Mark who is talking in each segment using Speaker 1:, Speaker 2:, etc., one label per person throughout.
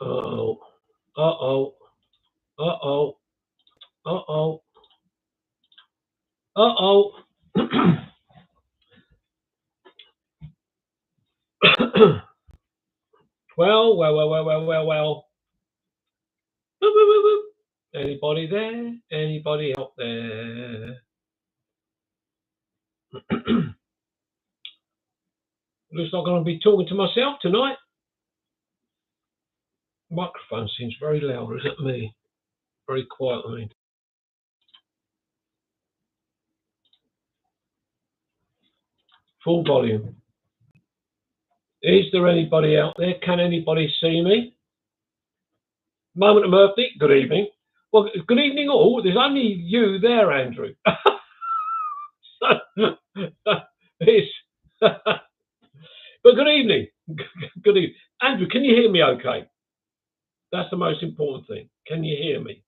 Speaker 1: Uh-oh. Uh-oh. Uh-oh. Uh-oh. Uh-oh. Well. Woo, woo, woo, woo. Anybody there? Anybody out there? Looks like I'm going to be talking to myself tonight. Microphone seems very loud, is it me? Very quiet, I mean. Full volume. Is there anybody out there? Can anybody see me? Moment of Murphy, good evening. Well, good evening all. There's only you there, Andrew. It's but good evening. Good evening. Andrew, can you hear me okay? That's the most important thing. Can you hear me?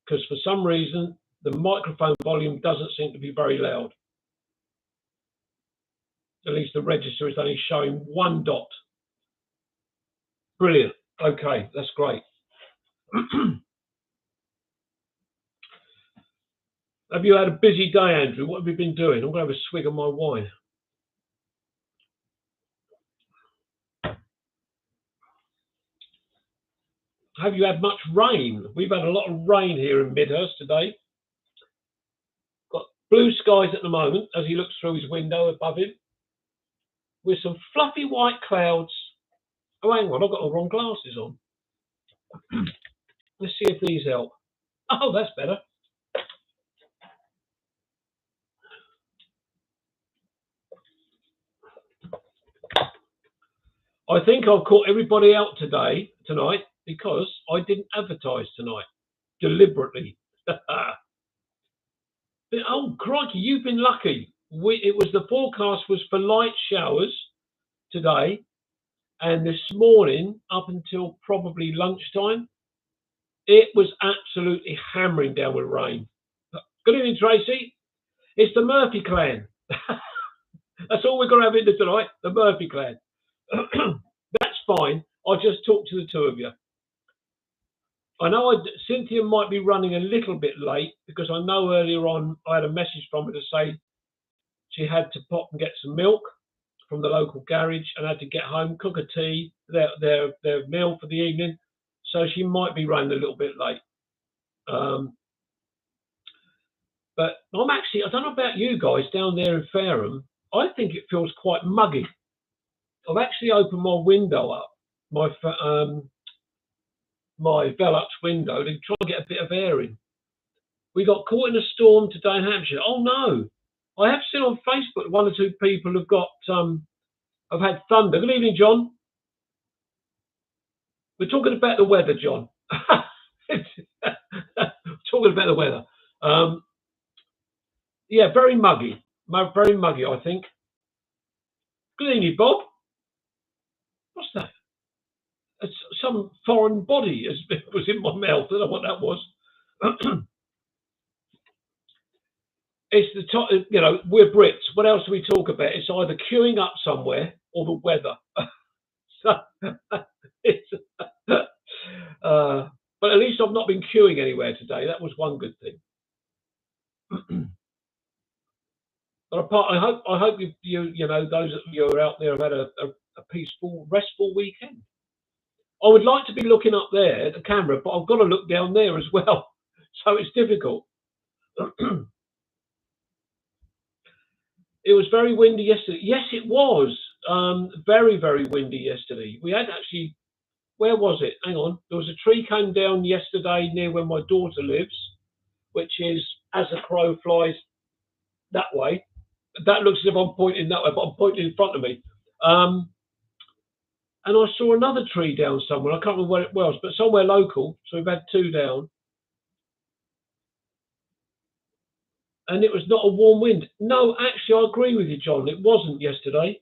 Speaker 1: Because for some reason, the microphone volume doesn't seem to be very loud. At least the register is only showing one dot. Brilliant. Okay, that's great. Have you had a busy day, Andrew? What have you been doing? I'm going to have a swig of my wine. Have you had much rain? We've had a lot of rain here in Midhurst today. Got blue skies at the moment as he looks through his window above him, with some fluffy white clouds. Oh, hang on, I've got the wrong glasses on. Let's see if these help. Oh, that's better. I think I've caught everybody out tonight, because I didn't advertise tonight deliberately. Oh, crikey, you've been lucky. The forecast was for light showers today, and this morning up until probably lunchtime, it was absolutely hammering down with rain. Good evening, Tracy. It's the Murphy clan. That's all we're going to have into tonight, the Murphy clan. That's fine. I'll just talk to the two of you. I know Cynthia might be running a little bit late, because I know earlier on I had a message from her to say she had to pop and get some milk from the local garage and had to get home, cook a tea, their meal for the evening. So she might be running a little bit late. But I don't know about you guys down there in Fareham, I think it feels quite muggy. I've actually opened my window up, my Velux window, to try and get a bit of air in. We got caught in a storm today in Hampshire. Oh no! I have seen on Facebook one or two people have got have had thunder. Good evening, John. We're talking about the weather, John. Talking about the weather. Yeah, very muggy. Very muggy, I think. Good evening, Bob. What's that? It's some foreign body was in my mouth. I don't know what that was. It's the top. We're Brits. What else do we talk about? It's either queuing up somewhere or the weather. But at least I've not been queuing anywhere today. That was one good thing. But I hope you know those of you who are out there have had a peaceful, restful weekend. I would like to be looking up there at the camera, but I've got to look down there as well, so it's difficult. It was very windy yesterday. Yes, it was very, very windy yesterday. We had actually, where was it? Hang on, there was a tree came down yesterday near where my daughter lives, which is as a crow flies that way. That looks as if I'm pointing that way, but I'm pointing in front of me. And I saw another tree down somewhere. I can't remember where it was, but somewhere local. So we've had two down. And it was not a warm wind. No, actually, I agree with you, John. It wasn't yesterday.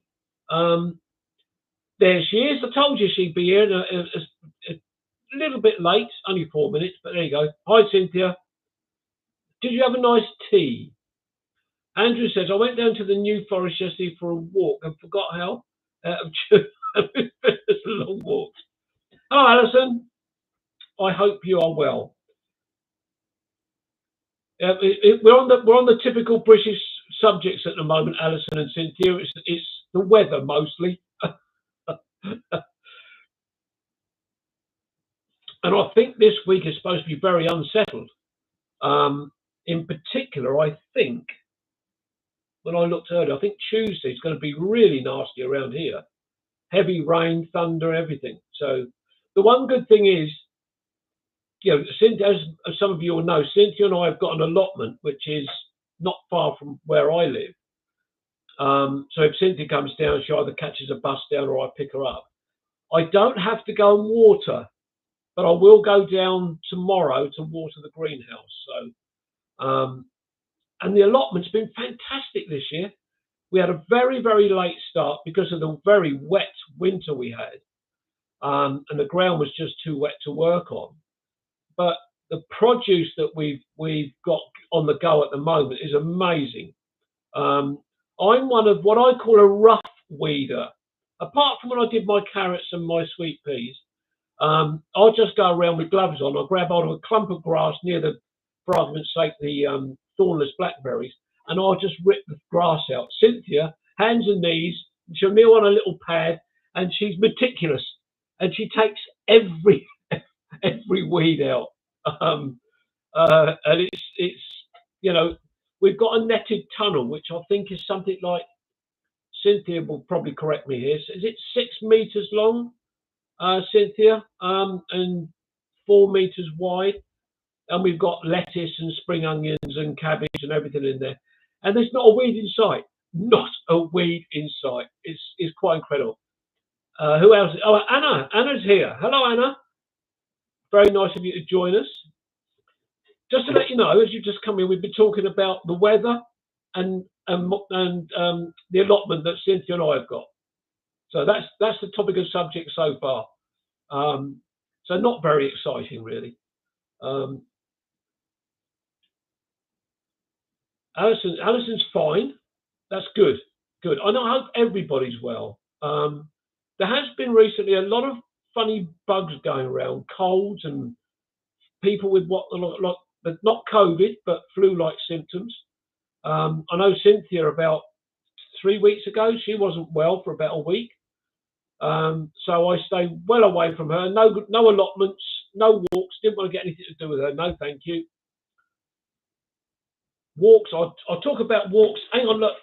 Speaker 1: There she is. I told you she'd be here. A little bit late, only 4 minutes, but there you go. Hi, Cynthia. Did you have a nice tea? Andrew says, I went down to the New Forest yesterday for a walk and forgot how out of tune. It's a long walk. Hello, Alison. I hope you are well. We're on the typical British subjects at the moment, Alison and Cynthia. It's the weather mostly, and I think this week is supposed to be very unsettled. In particular, I think when I looked earlier, I think Tuesday is going to be really nasty around here. Heavy rain, thunder, everything. So the one good thing is, Cynthia, as some of you will know, Cynthia and I have got an allotment which is not far from where I live. So if Cynthia comes down, she either catches a bus down or I pick her up. I don't have to go and water, but I will go down tomorrow to water the greenhouse. And the allotment's been fantastic this year. We had a very, very late start because of the very wet winter we had, and the ground was just too wet to work on. But the produce that we've got on the go at the moment is amazing. I'm one of what I call a rough weeder. Apart from when I did my carrots and my sweet peas, I'll just go around with gloves on. I'll grab hold of a clump of grass near the, for argument's sake, the thornless blackberries, and I'll just rip the grass out. Cynthia, hands and knees, she'll kneel on a little pad, and she's meticulous, and she takes every every weed out. Um, and it's we've got a netted tunnel, which I think is something like, Cynthia will probably correct me here. So is it 6 meters long, Cynthia, and 4 meters wide? And we've got lettuce and spring onions and cabbage and everything in there. And there's not a weed in sight. Not a weed in sight. It's quite incredible. Who else? Oh, Anna. Anna's here. Hello, Anna. Very nice of you to join us. Just to let you know, as you just come in, we've been talking about the weather and the allotment that Cynthia and I have got. So that's the topic of subject so far. So not very exciting, really. Alison's fine. That's good. Good. I hope everybody's well. There has been recently a lot of funny bugs going around, colds and people with but not COVID, but flu-like symptoms. I know Cynthia about 3 weeks ago, she wasn't well for about a week. So I stayed well away from her. No allotments, no walks. Didn't want to get anything to do with her. No, thank you. Walks. I'll talk about walks. Hang on, look.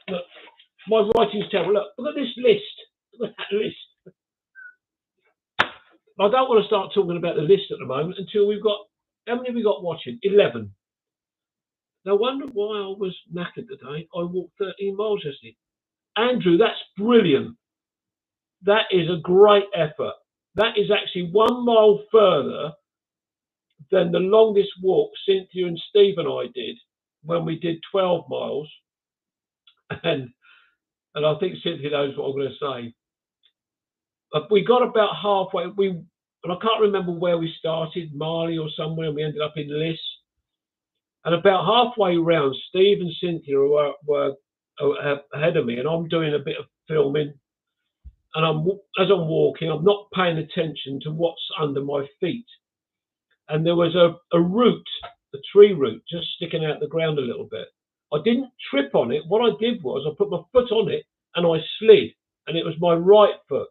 Speaker 1: My writing's terrible. Look at this list. Look at that list. I don't want to start talking about the list at the moment until we've got, how many have we got watching? 11. No wonder why I was knackered today. I walked 13 miles yesterday. Andrew, that's brilliant. That is a great effort. That is actually 1 mile further than the longest walk Cynthia and Steve and I did when we did 12 miles. And I think Cynthia knows what I'm going to say. We got about halfway. And I can't remember where we started, Marley or somewhere, and we ended up in Liss. And about halfway around, Steve and Cynthia were ahead of me, and I'm doing a bit of filming. And as I'm walking, I'm not paying attention to what's under my feet. And there was a root, a tree root, just sticking out the ground a little bit. I didn't trip on it. What I did was I put my foot on it and I slid, and it was my right foot.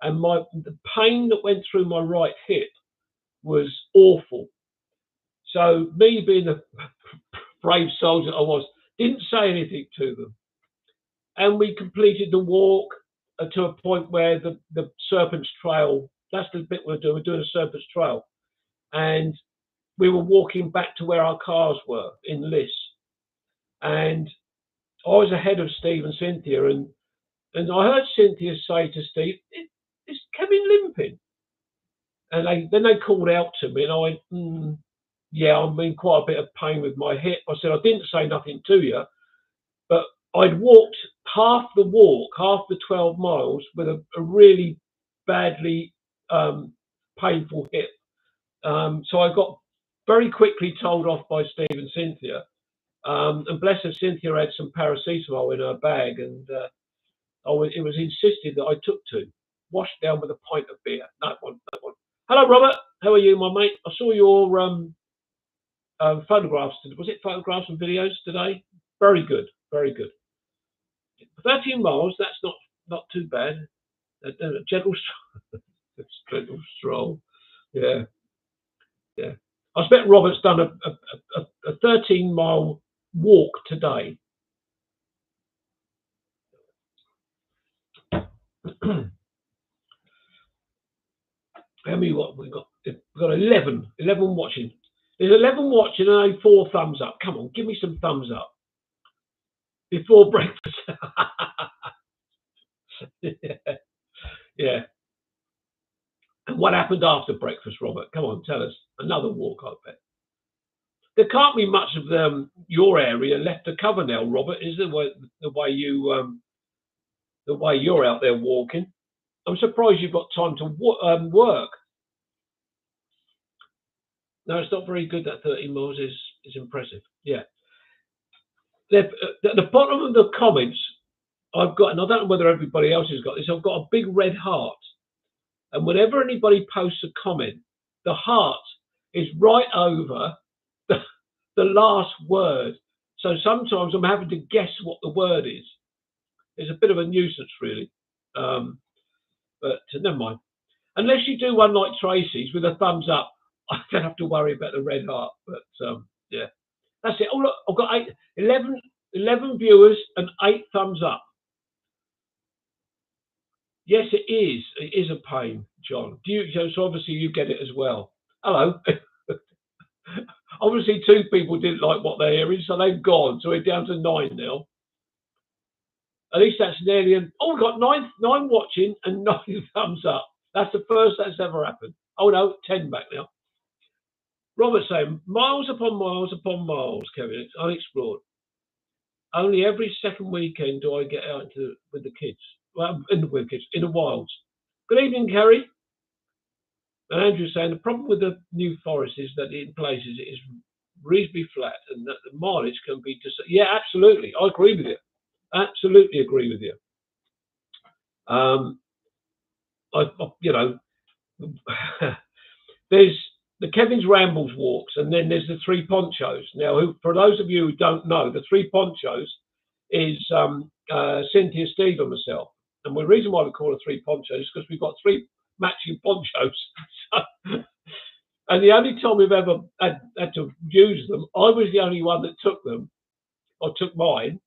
Speaker 1: And the pain that went through my right hip was awful. So me being the brave soldier I was, didn't say anything to them. And we completed the walk to a point where the Serpent's Trail, that's the bit we're doing a Serpent's Trail. And we were walking back to where our cars were in Liss. And I was ahead of Steve and Cynthia, and I heard Cynthia say to Steve, "Is Kevin limping?" And then they called out to me, and I went, yeah, I'm in quite a bit of pain with my hip. I said, I didn't say nothing to you, but I'd walked half the 12 miles, with a really badly painful hip. So I got very quickly told off by Steve and Cynthia. And bless her, Cynthia had some paracetamol in her bag, and it was insisted that I took 2, washed down with a pint of beer. No one. Hello, Robert. How are you, my mate? I saw your photographs. Was it photographs and videos today? Very good. Very good. 13 miles. That's not too bad. A gentle, gentle stroll. Yeah, yeah. I bet Robert's done a 13-mile walk today. How many what we got? We've got 11. 11 watching. There's 11 watching and only 4 thumbs up. Come on, give me some thumbs up before breakfast. Yeah, yeah. And what happened after breakfast, Robert? Come on, tell us. Another walk, I bet. There can't be much of your area left to cover now, Robert. Is the way you're out there walking? I'm surprised you've got time to work. No, it's not very good. That 30 miles is impressive. Yeah. At the bottom of the comments, I've got, and I don't know whether everybody else has got this. I've got a big red heart, and whenever anybody posts a comment, the heart is right over the last word. So sometimes I'm having to guess what the word is. It's a bit of a nuisance, really. But never mind. Unless you do one like Tracy's with a thumbs up, I don't have to worry about the red heart. But yeah, that's it. Oh, look, I've got 11 viewers and 8 thumbs up. Yes, it is. It is a pain, John. So obviously you get it as well. Hello. Obviously 2 people didn't like what they're hearing, so they've gone. So we're down to 9 now. At least that's nearly we've got 9 watching and 9 thumbs up. That's the first that's ever happened. Oh no, 10 back now. Robert saying, miles upon miles, Kevin. It's unexplored. Only every second weekend do I get out with the kids. Well, in the wilds. Good evening, Kerry. And Andrew's saying the problem with the New Forest is that in places it is reasonably flat and that the mileage can be just. Yeah, absolutely. I agree with you. Absolutely agree with you. There's the Kevin's Rambles walks, and then there's the 3 ponchos. Now, for those of you who don't know, the 3 ponchos is Cynthia, Steve, and myself. And the reason why we call it 3 ponchos is because we've got 3 matching ponchos. And the only time we've ever had to use them, I was the only one that took them, or took mine,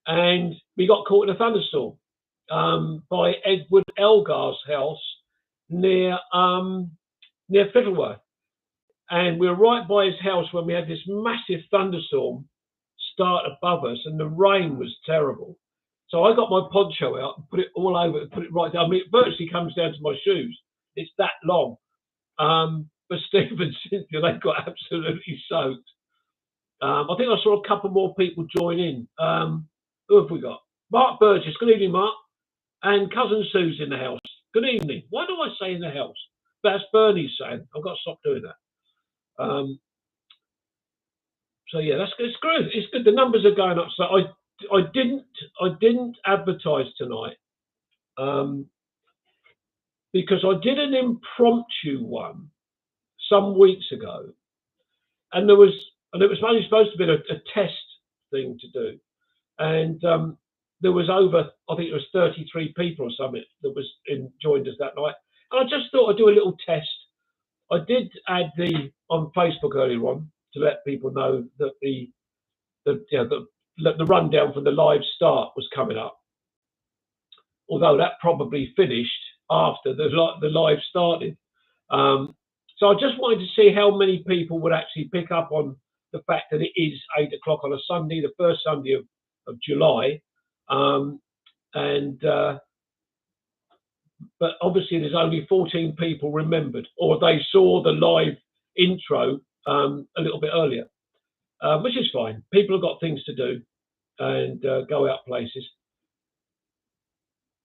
Speaker 1: and we got caught in a thunderstorm by Edward Elgar's house near Fittleworth. And we were right by his house when we had this massive thunderstorm start above us, and the rain was terrible. So I got my poncho out and put it all over and put it right down. I mean, it virtually comes down to my shoes. It's that long. But Steve and Cynthia, they got absolutely soaked. I think I saw a couple more people join in. Who have we got? Mark Burgess. Good evening, Mark. And Cousin Sue's in the house. Good evening. Why do I say in the house? That's Bernie's saying. I've got to stop doing that. So yeah, that's good. It's good. It's good. The numbers are going up. So I didn't advertise tonight because I did an impromptu one some weeks ago, and it was only supposed to be a test thing to do, and there was over, I think it was 33 people or something that was joined us that night, and I just thought I'd do a little test. I did add on Facebook earlier on to let people know that the rundown for the live start was coming up. Although that probably finished after the live started. So I just wanted to see how many people would actually pick up on the fact that it is 8 o'clock on a Sunday, the first Sunday of July. But obviously there's only 14 people remembered, or they saw the live intro a little bit earlier, which is fine. People have got things to do and go out places.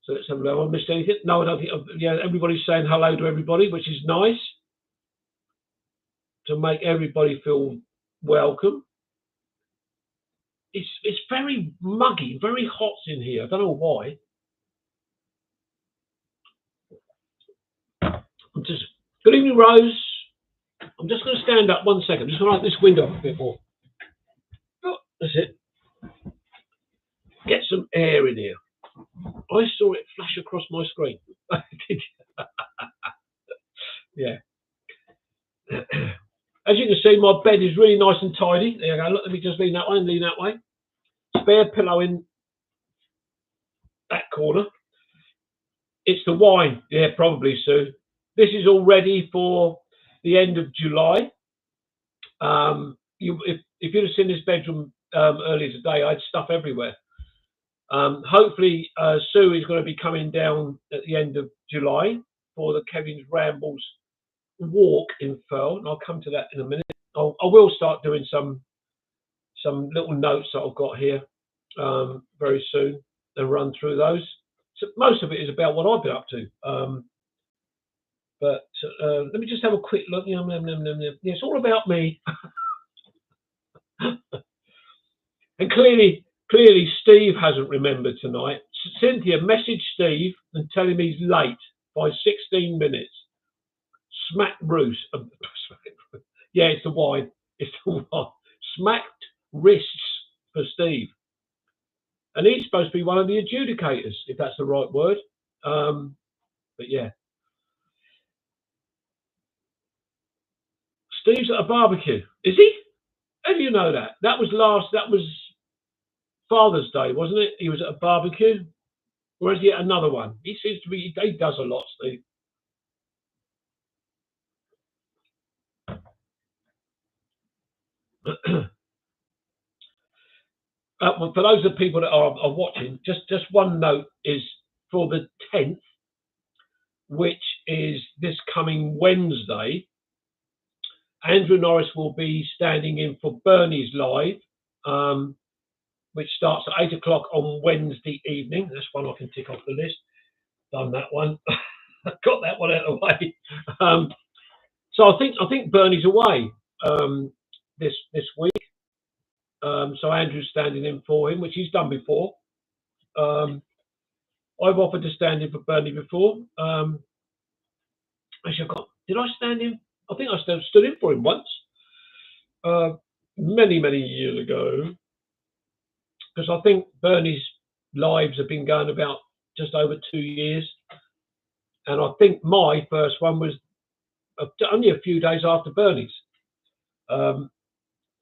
Speaker 1: So let's have a look. Have I missed anything? No, I don't think. Yeah, everybody's saying hello to everybody, which is nice to make everybody feel welcome. It's very muggy, very hot in here. I don't know why. I'm just Good evening, Rose. I'm just going to stand up 1 second. I'm just going to open this window up a bit more. Oh, that's it. Get some air in here. I saw it flash across my screen. Yeah. As you can see, my bed is really nice and tidy. There you go. Look, let me just lean that way and lean that way. Spare pillow in that corner. It's the wine. Yeah, probably, Sue. This is all ready for the end of July. If you'd have seen this bedroom earlier today, I had stuff everywhere. Hopefully, Sue is going to be coming down at the end of July for the Kevin's Rambles walk in Firle, and I'll come to that in a minute. I will start doing some little notes that I've got here very soon and run through those. So most of it is about what I've been up to. But let me just have a quick look. Yeah, it's all about me. And clearly, Steve hasn't remembered tonight. Cynthia, message Steve and tell him he's late by 16 minutes. Smack Bruce. Yeah, it's the wine. It's the wine. Smacked wrists for Steve. And he's supposed to be one of the adjudicators, if that's the right word. But yeah. Steve's at a barbecue. Is he? How do you know that? That was Father's Day, wasn't it? He was at a barbecue. Or is he at another one? He seems to be, he does a lot, Steve. Well, for those of the people that are watching, just one note is for the 10th, which is this coming Wednesday, Andrew Norris will be standing in for Bernie's Live, which starts at 8 o'clock on Wednesday evening. That's one I can tick off the list. Done that one. Got that one out of the way. So I think Bernie's away this week. So Andrew's standing in for him, which he's done before. I've offered to stand in for Bernie before. Actually, did I stand in? I think I stood in for him once, many years ago, because I think Bernie's lives have been going about just over 2 years, and I think my first one was only a few days after Bernie's. So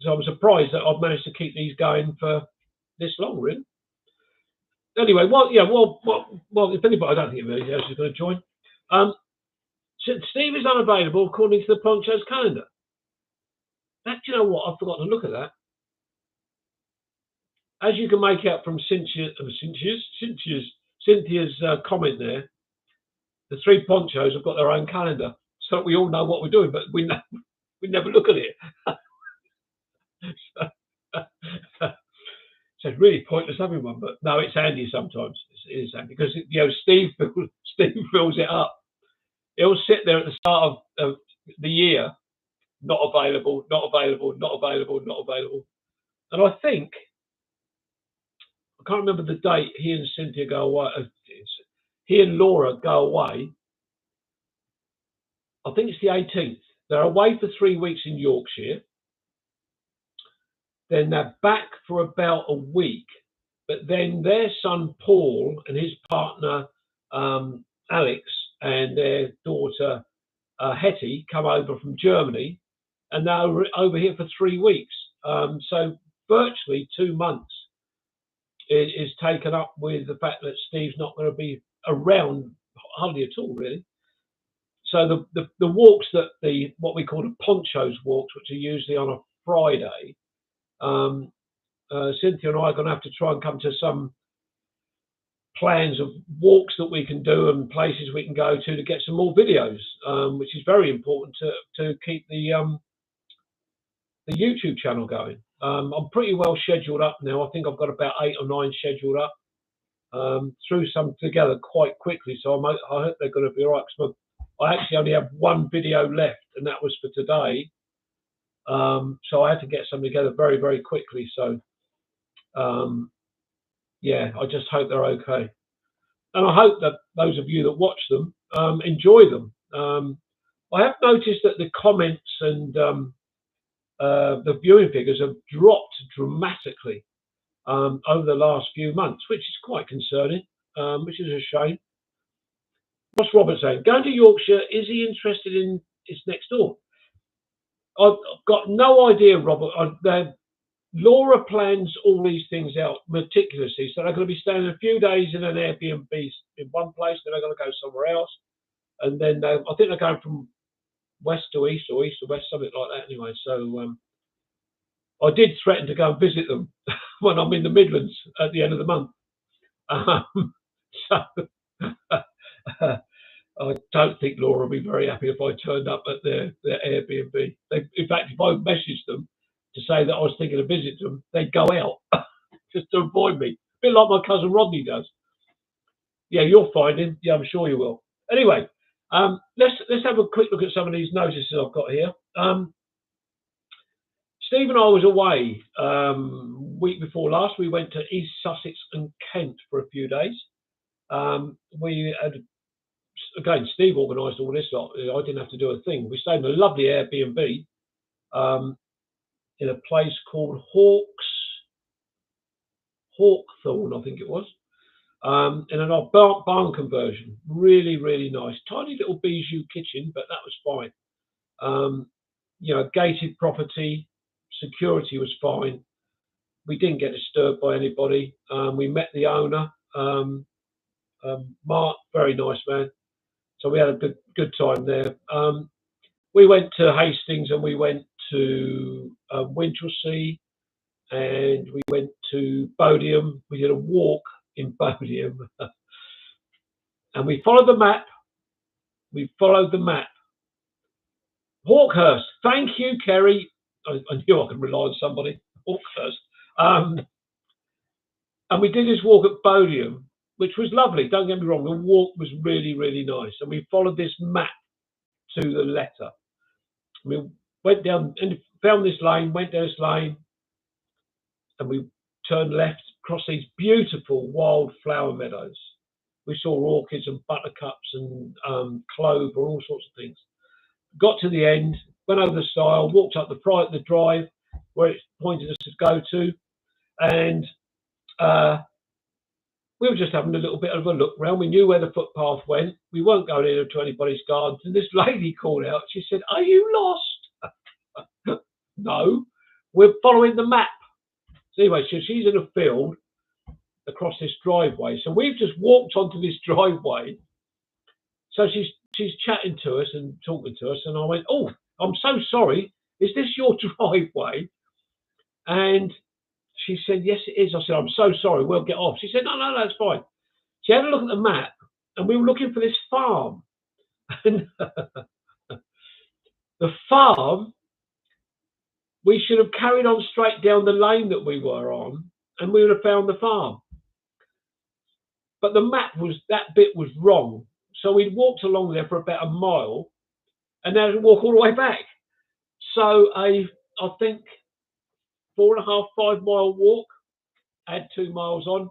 Speaker 1: I'm surprised that I've managed to keep these going for this long, really. Anyway, well, if anybody, I don't think anybody else is going to join. Steve is unavailable according to the Poncho's calendar. That, you know what? I forgot to look at that. As you can make out from Cynthia's comment there, the three Ponchos have got their own calendar, so we all know what we're doing, but we never look at it. So it's really pointless having one, but no, it's handy sometimes. It is handy because Steve fills it up. He'll sit there at the start of the year, not available, not available, not available, not available. And I think, I can't remember the date he and Cynthia go away. He and Laura go away. I think it's the 18th. They're away for 3 weeks in Yorkshire. Then they're back for about a week. But then their son Paul and his partner Alex and their daughter Hetty come over from Germany, and they're over here for 3 weeks. So virtually 2 months is taken up with the fact that Steve's not going to be around hardly at all, really. So the walks that what we call the Ponchos walks, which are usually on a Friday, Cynthia and I are going to have to try and come to some plans of walks that we can do and places we can go to get some more videos, which is very important to keep the YouTube channel going. I'm pretty well scheduled up now. I think I've got about 8 or 9 scheduled up. Threw some together quite quickly, so I hope they're going to be all right. Because I actually only have 1 video left, and that was for today. So I had to get some together very, very quickly. So, yeah, I just hope they're okay. And I hope that those of you that watch them enjoy them. I have noticed that the comments and the viewing figures have dropped dramatically over the last few months, which is quite concerning, which is a shame. What's Robert saying? Going to Yorkshire, is he interested in his next door? I've got no idea, Robert. Laura plans all these things out meticulously. So they're going to be staying a few days in an Airbnb in one place, then they're going to go somewhere else. And then I think they're going from west to east or east to west, something like that anyway. So I did threaten to go and visit them when I'm in the Midlands at the end of the month. So I don't think Laura will be very happy if I turned up at their Airbnb. In fact, if I messaged them to say that I was thinking of visiting them, they'd go out just to avoid me. A bit like my cousin Rodney does. Yeah, you'll find him. Yeah, I'm sure you will. Anyway, let's have a quick look at some of these notices I've got here. Steve and I was away week before last. We went to East Sussex and Kent for a few days. We had, again, Steve organised all this lot. I didn't have to do a thing. We stayed in a lovely Airbnb in a place called Hawkthorne, I think it was, in an old barn conversion. Really, really nice. Tiny little bijou kitchen, but that was fine. Gated property, security was fine. We didn't get disturbed by anybody. We met the owner, Mark, very nice man. So we had a good time there. We went to Hastings and we went to Winchelsea and we went to Bodiam. We did a walk in Bodiam and we followed the map. Hawkhurst. Thank you, Kerry. I knew I could rely on somebody. Hawkhurst. And we did this walk at Bodiam, which was lovely. Don't get me wrong. The walk was really, really nice. And we followed this map to the letter. We went down and found this lane, went down this lane, and we turned left, across these beautiful wild flower meadows. We saw orchids and buttercups and clover, all sorts of things. Got to the end, went over the stile, walked up the drive where it pointed us to go to, and we were just having a little bit of a look round. We knew where the footpath went. We weren't going into anybody's gardens. And this lady called out. She said, "Are you lost?" No, we're following the map. So anyway, she's in a field across this driveway. So we've just walked onto this driveway. So she's chatting to us and talking to us. And I went, "Oh, I'm so sorry. Is this your driveway?" And she said, "Yes, it is." I said, "I'm so sorry. We'll get off." She said, No, that's fine." She had a look at the map and we were looking for this farm. And the farm, we should have carried on straight down the lane that we were on and we would have found the farm. But the map that bit was wrong. So we'd walked along there for about a mile and then had to walk all the way back. So I think 4.5, 5 mile walk, add 2 miles on,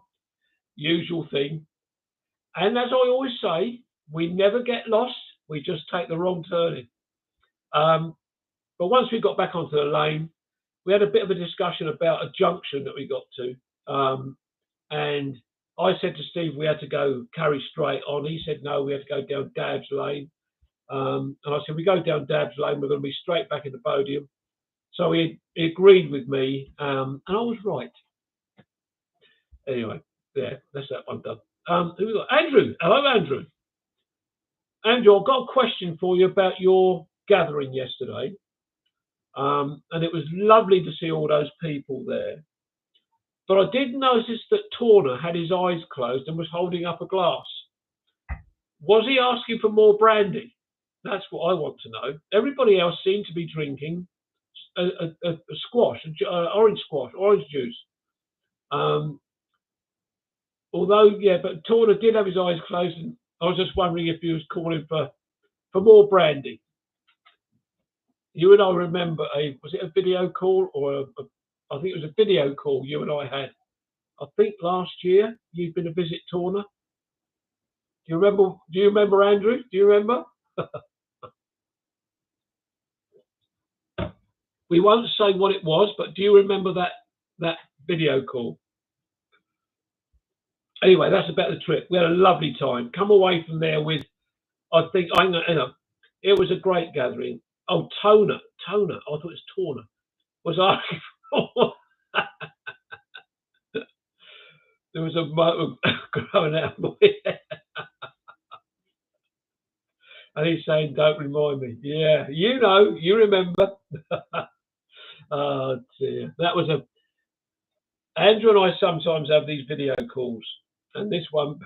Speaker 1: usual thing. And as I always say, we never get lost, we just take the wrong turning. But once we got back onto the lane, we had a bit of a discussion about a junction that we got to. And I said to Steve we had to go carry straight on. He said no, we had to go down Dabbs Lane. And I said, we go down Dabbs Lane, we're going to be straight back into Bodiam. So he agreed with me, and I was right. Anyway, yeah, that's that one done. Who we got? Andrew. Hello, Andrew. Andrew, I've got a question for you about your gathering yesterday. And it was lovely to see all those people there. But I did notice that Torner had his eyes closed and was holding up a glass. Was he asking for more brandy? That's what I want to know. Everybody else seemed to be drinking a squash, orange squash, orange juice. Although, yeah, but Torner did have his eyes closed, and I was just wondering if he was calling for more brandy. You and I remember was it a video call or I think it was a video call you and I had. I think last year you've been to visit Torner. Do you remember, Andrew? Do you remember? We won't say what it was, but do you remember that video call? Anyway, that's about the trip. We had a lovely time. Come away from there with, I think, it was a great gathering. Oh, Toner. I thought it was Torner. Was I? There was a motor growing out of my head. And he's saying, don't remind me. Yeah, you know, you remember. Oh, dear. That was Andrew and I sometimes have these video calls. And this one,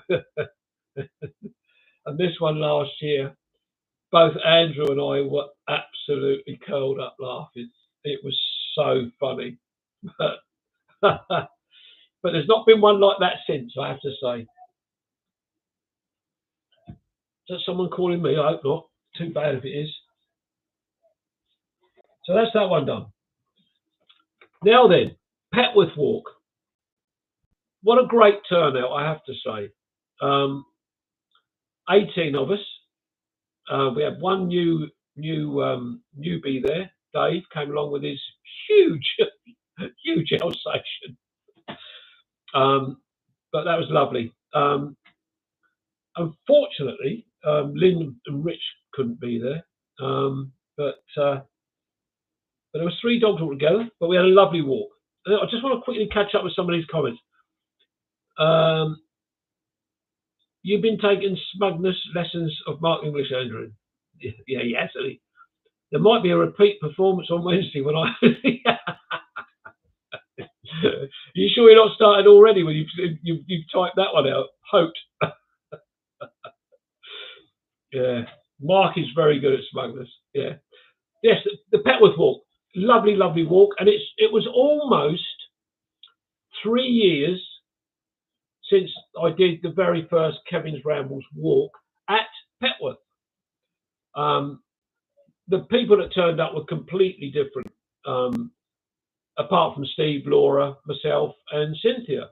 Speaker 1: last year, both Andrew and I were absolutely curled up laughing. It was so funny. But there's not been one like that since, I have to say. Is that someone calling me? I hope not. Too bad if it is. So that's that one done. Now then, Petworth Walk. What a great turnout, I have to say. 18 of us. We had one newbie there. Dave came along with his huge Alsatian. But that was lovely. Unfortunately, Lynn and Rich couldn't be there. But there was 3 dogs altogether. But we had a lovely walk. I just want to quickly catch up with some of these comments. You've been taking smugness lessons of Mark English, Andrew. Yeah, yes. There might be a repeat performance on Wednesday when I. You sure you're not started already when you've typed that one out? Hoped. Yeah, Mark is very good at smugness. Yeah, yes. The Petworth Walk, lovely walk, and it was almost 3 years since I did the very first Kevin's Rambles walk at Petworth. The people that turned up were completely different, apart from Steve, Laura, myself, and Cynthia.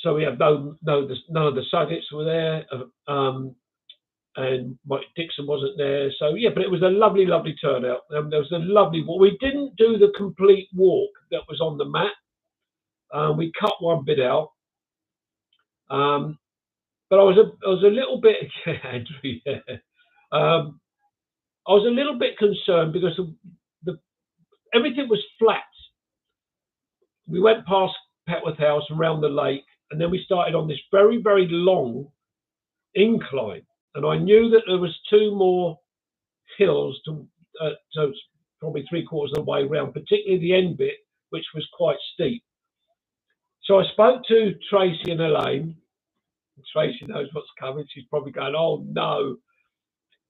Speaker 1: So we have none of the Suggets were there, and Mike Dixon wasn't there. So yeah, but it was a lovely turnout. There was a lovely walk. We didn't do the complete walk that was on the map. We cut one bit out. But I was a little bit, Andrew. Yeah. I was a little bit concerned because everything was flat. We went past Petworth House and round the lake, and then we started on this very, very long incline. And I knew that there was 2 more hills so probably 3/4 of the way around, particularly the end bit, which was quite steep. So I spoke to Tracy and Elaine. Tracy knows what's coming. She's probably going, oh no.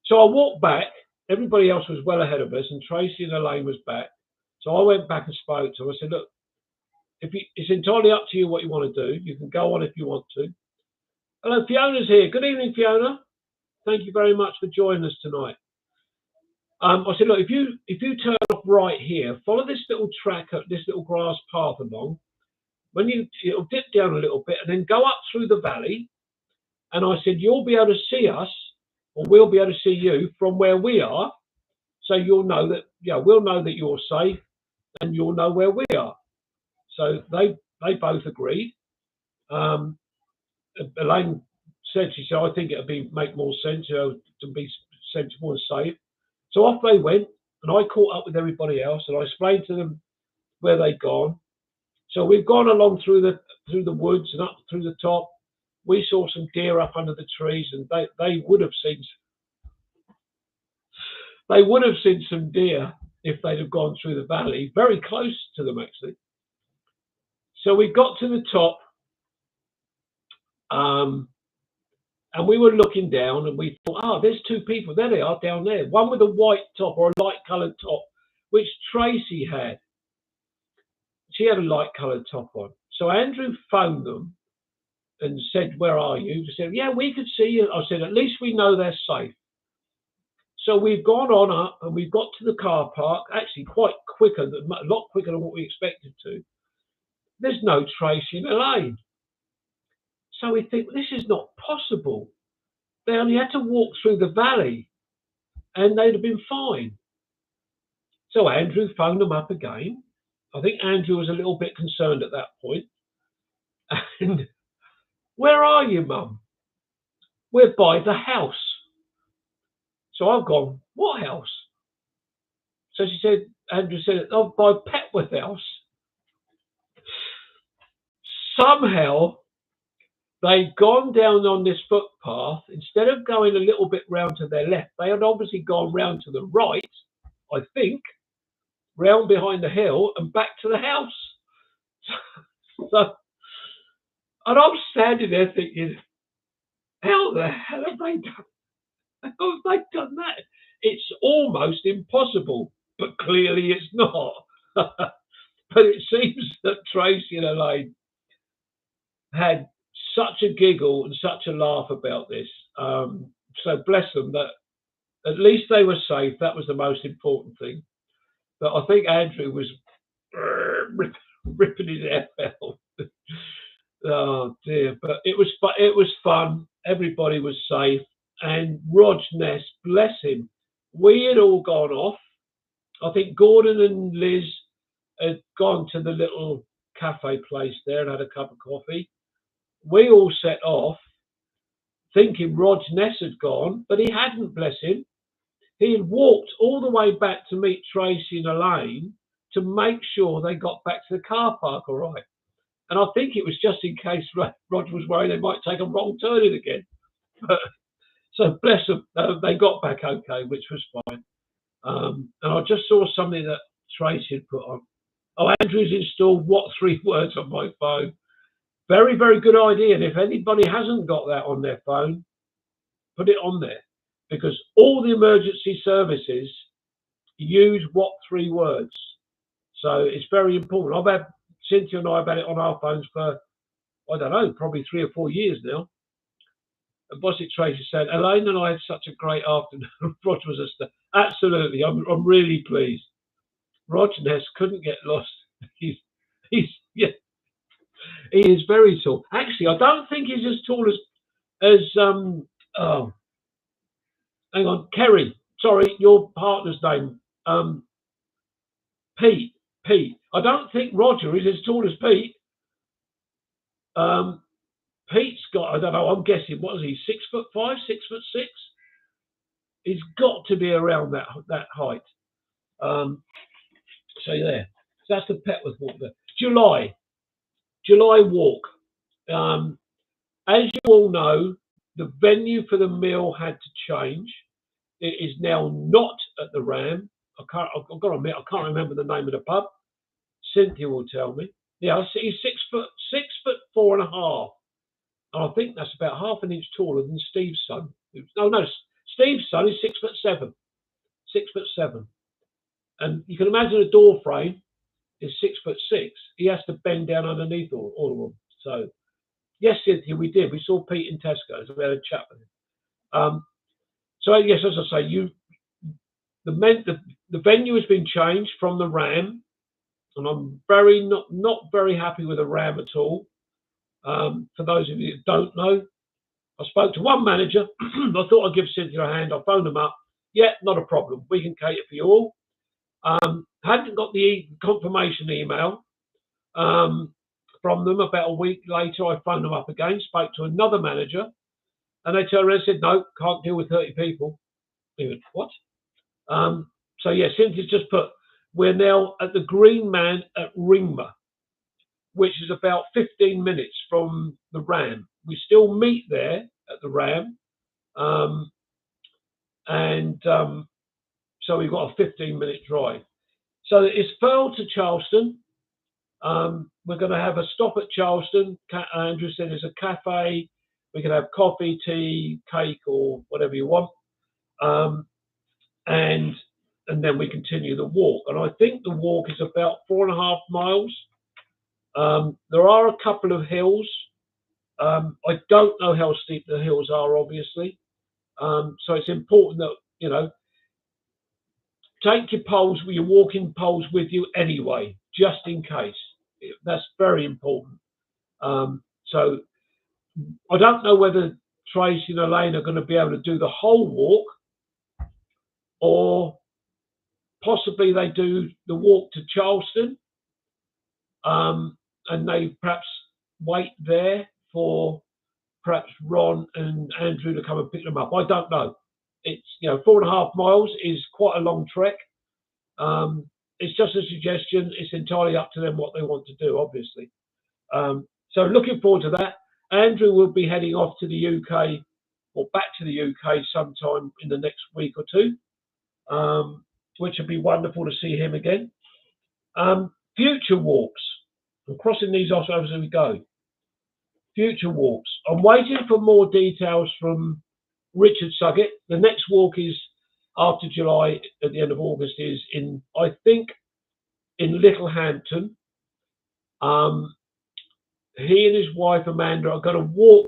Speaker 1: So I walked back. Everybody else was well ahead of us, and Tracy and Elaine was back. So I went back and spoke to her. I said, look, it's entirely up to you what you want to do. You can go on if you want to. Hello, Fiona's here. Good evening, Fiona. Thank you very much for joining us tonight. I said, look, if you turn off right here, follow this little track, this little grass path along. When it'll dip down a little bit and then go up through the valley. And I said, you'll be able to see us, or we'll be able to see you from where we are. So you'll know that, we'll know that you're safe, and you'll know where we are. So they both agreed. Elaine said, she said, I think it'd make more sense, to be sensible and safe. So off they went, and I caught up with everybody else, and I explained to them where they'd gone. So we've gone along through the woods and up through the top. We saw some deer up under the trees, and they would have seen some deer if they'd have gone through the valley, very close to them actually. So we got to the top, and we were looking down, and we thought, there's 2 people. There they are down there. One with a white top or a light-coloured top, which Tracy had. She had a light-coloured top on. So Andrew phoned them and said, where are you? They said, yeah, we could see you. I said, at least we know they're safe. So we've gone on up, and we've got to the car park, actually quite quicker, a lot quicker than what we expected to. There's no Tracy and Elaine. So we think, this is not possible. They only had to walk through the valley, and they'd have been fine. So Andrew phoned them up again. I think Andrew was a little bit concerned at that point. And where are you, Mum? We're by the house. So I've gone, what house? So she said, Andrew said, oh, by Petworth House. Somehow they'd gone down on this footpath. Instead of going a little bit round to their left, they had obviously gone round to the right, I think, round behind the hill and back to the house. So, and I'm standing there thinking, how the hell have they done? How have they done that? It's almost impossible, but clearly it's not. But it seems that Tracy and Elaine had such a giggle and such a laugh about this. So bless them that at least they were safe. That was the most important thing. But I think Andrew was ripping his hair out. Oh dear! But it was fun. Everybody was safe, and Rog Ness, bless him, we had all gone off. I think Gordon and Liz had gone to the little cafe place there and had a cup of coffee. We all set off, thinking Rog Ness had gone, but he hadn't. Bless him. He had walked all the way back to meet Tracy and Elaine to make sure they got back to the car park all right. And I think it was just in case Roger was worried they might take a wrong turning again. But, so bless them, they got back okay, which was fine. And I just saw something that Tracy had put on. Oh, Andrew's installed what 3 words on my phone. Very, very good idea. And if anybody hasn't got that on their phone, put it on there. Because all the emergency services use what 3 words. So it's very important. I've had Cynthia and I have had it on our phones for, I don't know, probably 3 or 4 years now. And Bossy Tracy said, Elaine and I had such a great afternoon. Roger was absolutely. I'm really pleased. Roger Ness couldn't get lost. He is very tall. Actually, I don't think he's as tall as oh, hang on, Kerry. Sorry, your partner's name. Pete. I don't think Roger is as tall as Pete. Pete's got, I don't know, I'm guessing, what is he, 6'5", 6'6"? He's got to be around that height. So there. So that's the Petworth Walk there. July Walk. As you all know, the venue for the meal had to change. It is now not at the Ram. I've got to admit, I can't remember the name of the pub. Cynthia will tell me. Yeah, he's 6'4.5", and I think that's about half an inch taller than Steve's son. No, Steve's son is 6'7", 6'7", and you can imagine a door frame is 6'6". He has to bend down underneath all of them. So, yes, Cynthia, we did. We saw Pete in Tesco's. We had a chat with him. So yes, as I say, the venue has been changed from the Ram. And I'm not very happy with the Ram at all. For those of you that don't know, I spoke to one manager. I thought I'd give Cynthia a hand. I phoned them up. Yeah, not a problem. We can cater for you all. Hadn't got the confirmation email from them. About a week later, I phoned them up again, spoke to another manager, and they turned around and said, no, can't deal with 30 people. I went, what? So yeah, Cynthia's just put, we're now at the Green Man at Ringmer, which is about 15 minutes from the Ram. We still meet there at the Ram. So we've got a 15-minute drive. So it's Firle to Charleston. We're going to have a stop at Charleston. Andrew said there's a cafe. We can have coffee, tea, cake, or whatever you want. And then we continue the walk. And I think the walk is about 4.5 miles. There are a couple of hills. I don't know how steep the hills are, obviously. So it's important that, take your poles, your walking poles with you anyway, just in case. That's very important. So I don't know whether Tracy and Elaine are going to be able to do the whole walk, or possibly they do the walk to Charleston, and they perhaps wait there for perhaps Ron and Andrew to come and pick them up. I don't know. It's 4.5 miles is quite a long trek. It's just a suggestion. It's entirely up to them what they want to do, obviously. So looking forward to that. Andrew will be heading off to the UK or back to the UK sometime in the next week or two, which would be wonderful to see him again. Future walks. I'm crossing these off as we go. Future walks. I'm waiting for more details from Richard Suggett. The next walk is after July, at the end of August, is in, I think, in Littlehampton. He and his wife Amanda are going to walk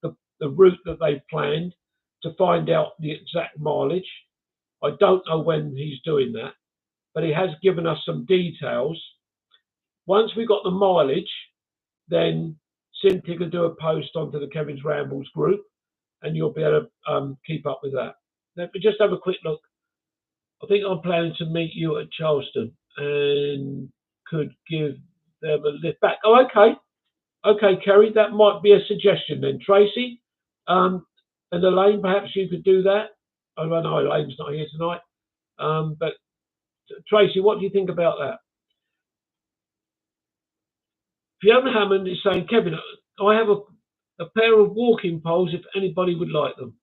Speaker 1: the route that they've planned to find out the exact mileage. I don't know when he's doing that, but he has given us some details. Once we've got the mileage, then Cynthia can do a post onto the Kevin's Rambles group, and you'll be able to keep up with that. Let me just have a quick look. I think I'm planning to meet you at Charleston and could give them a lift back. Oh, okay. Okay, Kerry, that might be a suggestion then. Tracy, and Elaine, perhaps you could do that. I don't know, Elaine's not here tonight. But Tracy, what do you think about that? Fiona Hammond is saying, Kevin, I have a pair of walking poles if anybody would like them.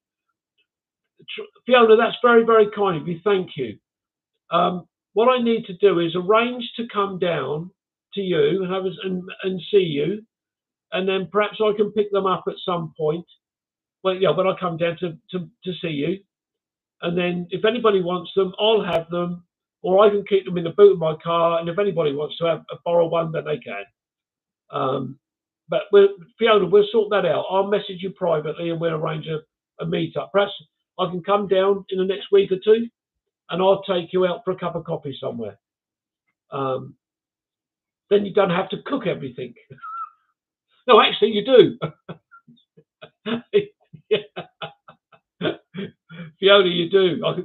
Speaker 1: Fiona, that's very, very kind of you. Thank you. What I need to do is arrange to come down to you and have and see you, and then perhaps I can pick them up at some point. Well, yeah, when I come down to see you, and then if anybody wants them, I'll have them, or I can keep them in the boot of my car. And if anybody wants to borrow one, then they can. But Fiona, we'll sort that out. I'll message you privately, and we'll arrange a meet-up. Perhaps I can come down in the next week or two, and I'll take you out for a cup of coffee somewhere. Then you don't have to cook everything. No, actually, you do. Fiona, you do. I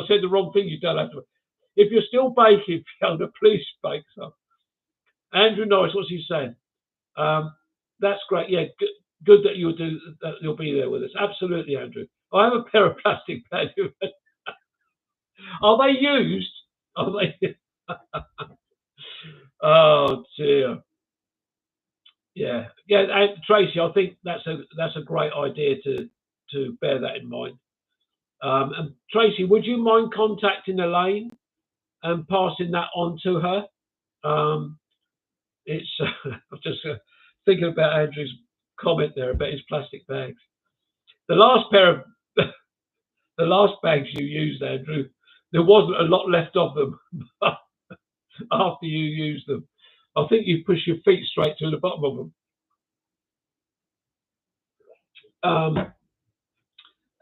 Speaker 1: said the wrong thing. You don't have to. If you're still baking, Fiona, please bake some. Andrew Norris, what's he saying? That's great. Yeah, good that you'll be there with us. Absolutely, Andrew. I have a pair of plastic bags. Are they used? Are they? Oh dear. Yeah. And Tracy, I think that's a great idea to bear that in mind. And Tracy, would you mind contacting Elaine and passing that on to her? It's I'm just thinking about Andrew's comment there about his plastic bags. The last bags you used, Andrew, there wasn't a lot left of them after you used them. I think you push your feet straight to the bottom of them.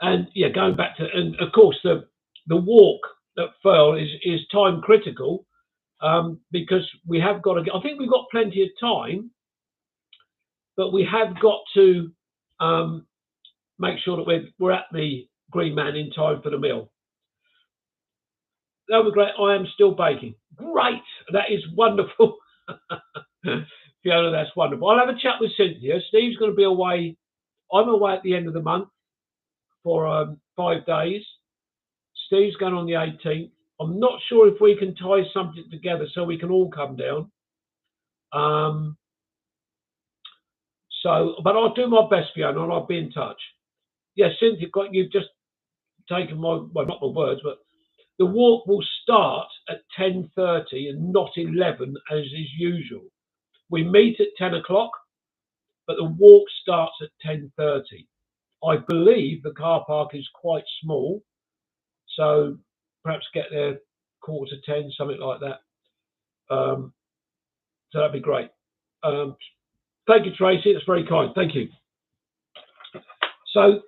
Speaker 1: And yeah, going back to, and of course the walk at Firle is time critical, because we have got to. I think we've got plenty of time, but we have got to make sure that we're at the Green Man in time for the meal. That would be great. I am still baking. Great. That is wonderful. Fiona, that's wonderful. I'll have a chat with Cynthia. Steve's going to be away. I'm away at the end of the month for 5 days. Steve's going on the 18th. I'm not sure if we can tie something together so we can all come down. But I'll do my best, Fiona, and I'll be in touch. Yes, Cynthia, you've just taken not my words, but the walk will start at 10:30 and not 11 as is usual. We meet at 10 o'clock, but the walk starts at 10:30. I believe the car park is quite small, so perhaps get there 9:45, something like that. So that'd be great. Thank you, Tracy. That's very kind. Thank you. So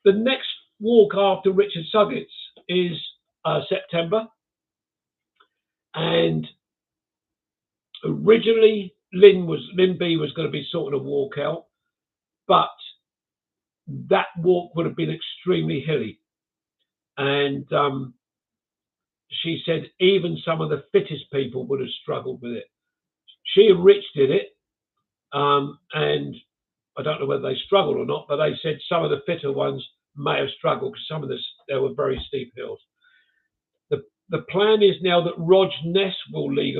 Speaker 1: the next walk after Richard Suggett's is September, and originally Lynn B was going to be sorting a walk out, but that walk would have been extremely hilly. and she said even some of the fittest people would have struggled with it. She and Rich did it, and I don't know whether they struggled or not, but they said some of the fitter ones may have struggled because some of there were very steep hills. The plan is now that Rog Ness will lead,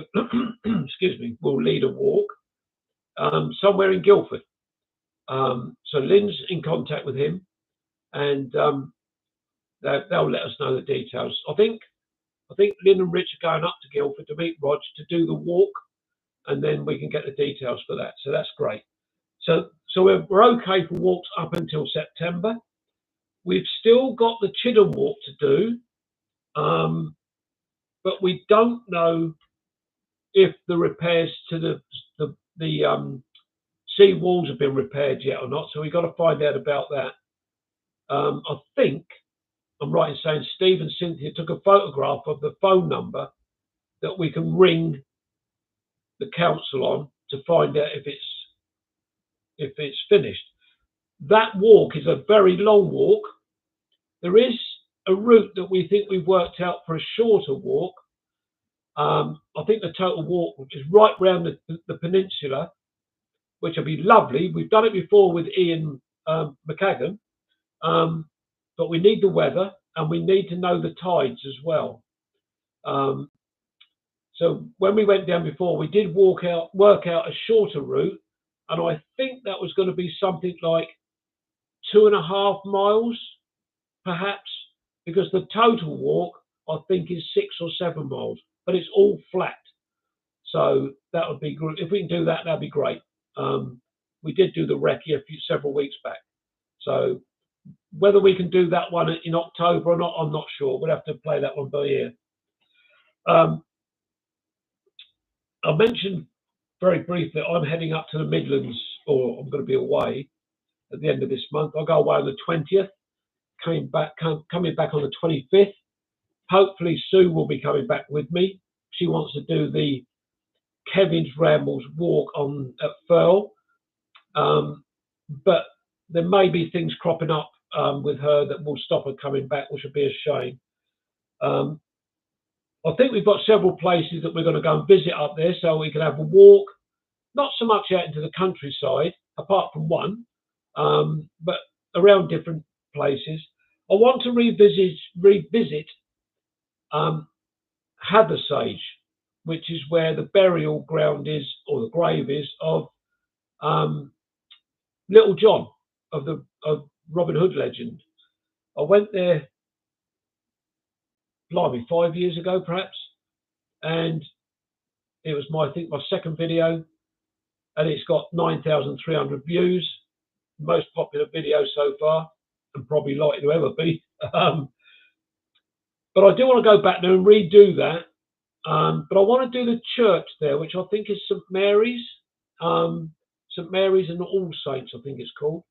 Speaker 1: excuse me, will lead a walk somewhere in Guildford. So Lynn's in contact with him, and they'll let us know the details. I think Lynn and Rich are going up to Guildford to meet Rog to do the walk, and then we can get the details for that. So that's great. So we're okay for walks up until September. We've still got the Chidham walk to do, but we don't know if the repairs to the sea walls have been repaired yet or not. So we've got to find out about that. I think I'm right in saying Steve and Cynthia took a photograph of the phone number that we can ring the council on to find out if it's finished. That walk is a very long walk. There is a route that we think we've worked out for a shorter walk. I think the total walk is right round the peninsula, which will be lovely. We've done it before with Ian McCagan, but we need the weather and we need to know the tides as well. So when we went down before, we did work out a shorter route, and I think that was going to be something like 2.5 miles, perhaps, because the total walk I think is 6 or 7 miles, but it's all flat. So that would be good. If we can do that, that'd be great. We did do the recce several weeks back. So whether we can do that one in October or not, I'm not sure. We'll have to play that one by ear. I mentioned very briefly, I'm heading up to the Midlands, or I'm going to be away at the end of this month. I'll go away on the 20th, coming back on the 25th. Hopefully Sue will be coming back with me. She wants to do the Kevin's Rambles walk at Firle. But there may be things cropping up with her that will stop her coming back, which would be a shame. I think we've got several places that we're going to go and visit up there, so we can have a walk, not so much out into the countryside, apart from one, but around different places. I want to revisit Hathersage, which is where the burial ground is, or the grave is, of Little John, of Robin Hood legend. I went there, blimey, 5 years ago perhaps, and it was I think my second video, and it's got 9,300 views, most popular video so far, and probably likely to ever be. But I do want to go back there and redo that. But I want to do the church there, which I think is St Mary's. St Mary's and All Saints, I think it's called.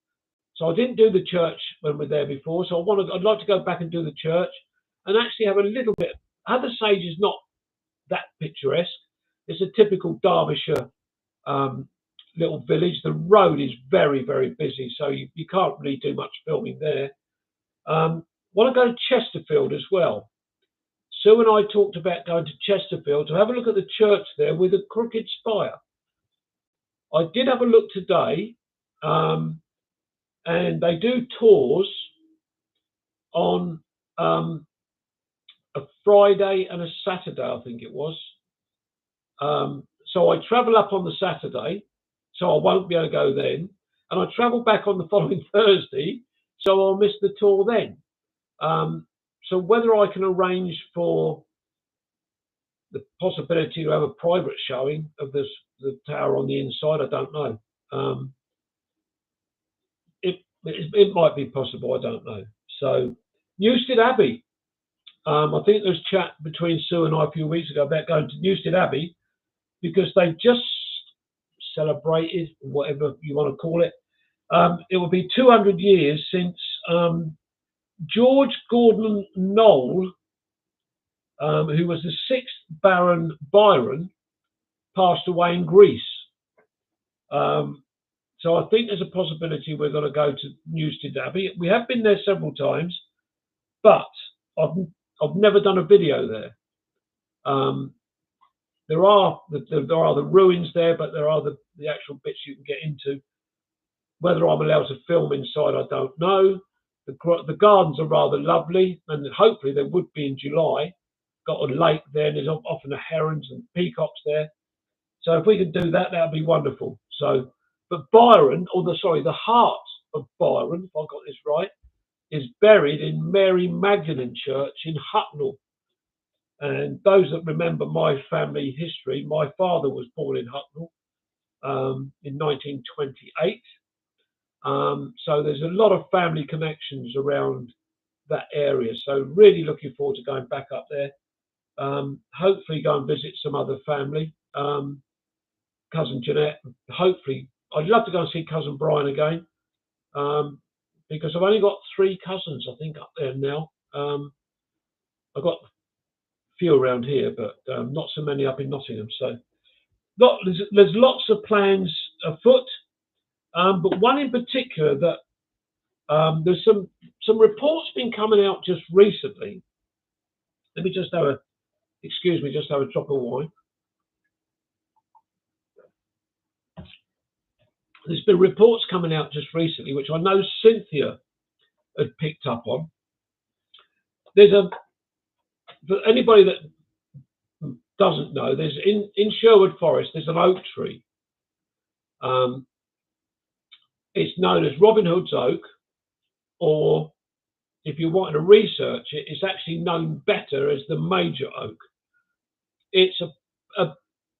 Speaker 1: So I didn't do the church when we were there before, so I'd like to go back and do the church and actually have a little bit. Hathersage is not that picturesque. It's a typical Derbyshire little village. The road is very, very busy, so you can't really do much filming there. Want to go to Chesterfield as well. Sue and I talked about going to Chesterfield to have a look at the church there with a crooked spire. I did have a look today, and they do tours on a Friday and a Saturday, I think it was. So I travel up on the Saturday, so I won't be able to go then. And I travel back on the following Thursday, so I'll miss the tour then. So whether I can arrange for the possibility to have a private showing of the tower on the inside, I don't know. It might be possible, I don't know. So Newstead Abbey. I think there was chat between Sue and I a few weeks ago about going to Newstead Abbey because they just celebrated, whatever you want to call it. It will be 200 years since George Gordon Noel, who was the 6th Baron Byron, passed away in Greece. So I think there's a possibility we're going to go to Newstead Abbey. We have been there several times, but I've never done a video there. There are the ruins there, but there are the actual bits you can get into. Whether I'm allowed to film inside, I don't know. The gardens are rather lovely, and hopefully they would be in July. Got a lake there, and there's often the herons and peacocks there. So if we could do that, that'd be wonderful. So, but Byron, the heart of Byron, if I got this right, is buried in Mary Magdalene Church in Hucknall. And those that remember my family history, my father was born in Hucknall in 1928. So there's a lot of family connections around that area. So really looking forward to going back up there. Hopefully go and visit some other family. Cousin Jeanette. Hopefully, I'd love to go and see cousin Brian again. Because I've only got 3 cousins, I think, up there now. I've got a few around here, but not so many up in Nottingham. So there's lots of plans afoot. But one in particular that there's some reports been coming out just recently. Let me just have a drop of wine. There's been reports coming out just recently, which I know Cynthia had picked up on. For anybody that doesn't know, there's in Sherwood Forest, there's an oak tree. It's known as Robin Hood's oak, or if you want to research it, it's actually known better as the major oak. It's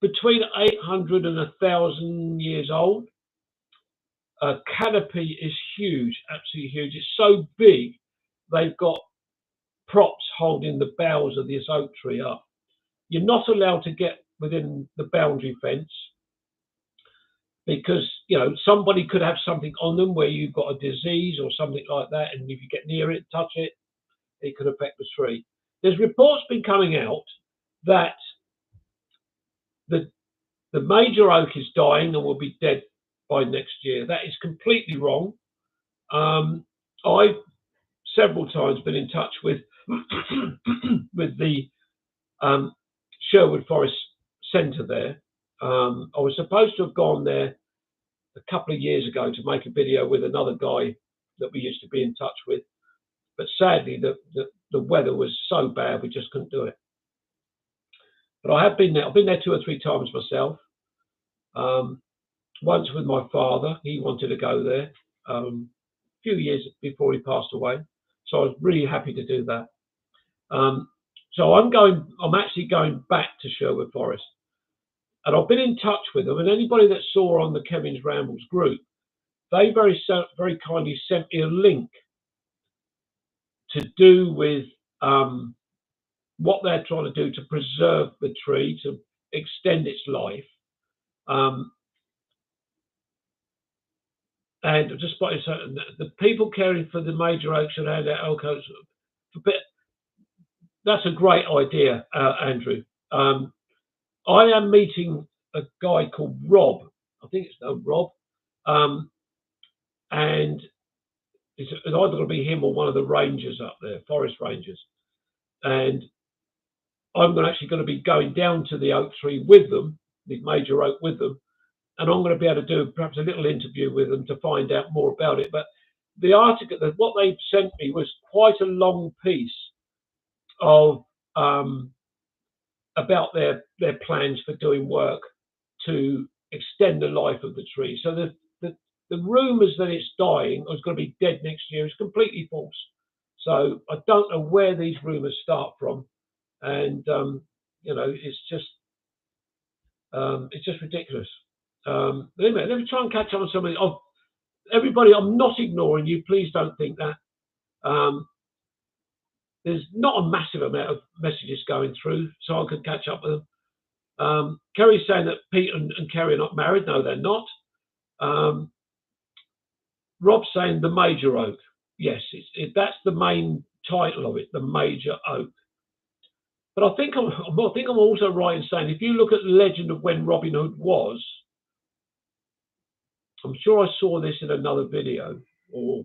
Speaker 1: between 800 and 1,000 years old. Canopy is huge, absolutely huge. It's so big, they've got props holding the boughs of this oak tree up. You're not allowed to get within the boundary fence because, you know, somebody could have something on them where you've got a disease or something like that, and if you get near it, touch it, it could affect the tree. There's reports been coming out that the major oak is dying and will be dead by next year. That is completely wrong. I've several times been in touch with with the Sherwood Forest Centre there. I was supposed to have gone there a couple of years ago to make a video with another guy that we used to be in touch with, but sadly the weather was so bad we just couldn't do it. But I have been there. I've been there 2 or 3 times myself. Once with my father, he wanted to go there a few years before he passed away. So I was really happy to do that. So I'm actually going back to Sherwood Forest. And I've been in touch with them. And anybody that saw on the Kevin's Rambles group, they very kindly sent me a link to do with what they're trying to do to preserve the tree, to extend its life. And just by the people caring for the major oaks should hand out elk oaks. That's a great idea, Andrew. I am meeting a guy called Rob. I think it's Rob. And it's either going to be him or one of the rangers up there, forest rangers. And I'm actually going to be going down to the oak tree with them, the major oak with them. And I'm going to be able to do perhaps a little interview with them to find out more about it. But the article, what they sent me was quite a long piece of about their plans for doing work to extend the life of the tree. So the rumours that it's dying or it's going to be dead next year is completely false. So I don't know where these rumours start from, and you know, it's just ridiculous. Let me try and catch up on somebody. Everybody, I'm not ignoring you. Please don't think that. There's not a massive amount of messages going through, so I could catch up with them. Kerry's saying that Pete and Kerry are not married. No, they're not. Rob's saying the major oak. Yes, that's the main title of it, the major oak. But I think I'm also right in saying if you look at the legend of when Robin Hood was, I'm sure I saw this in another video, or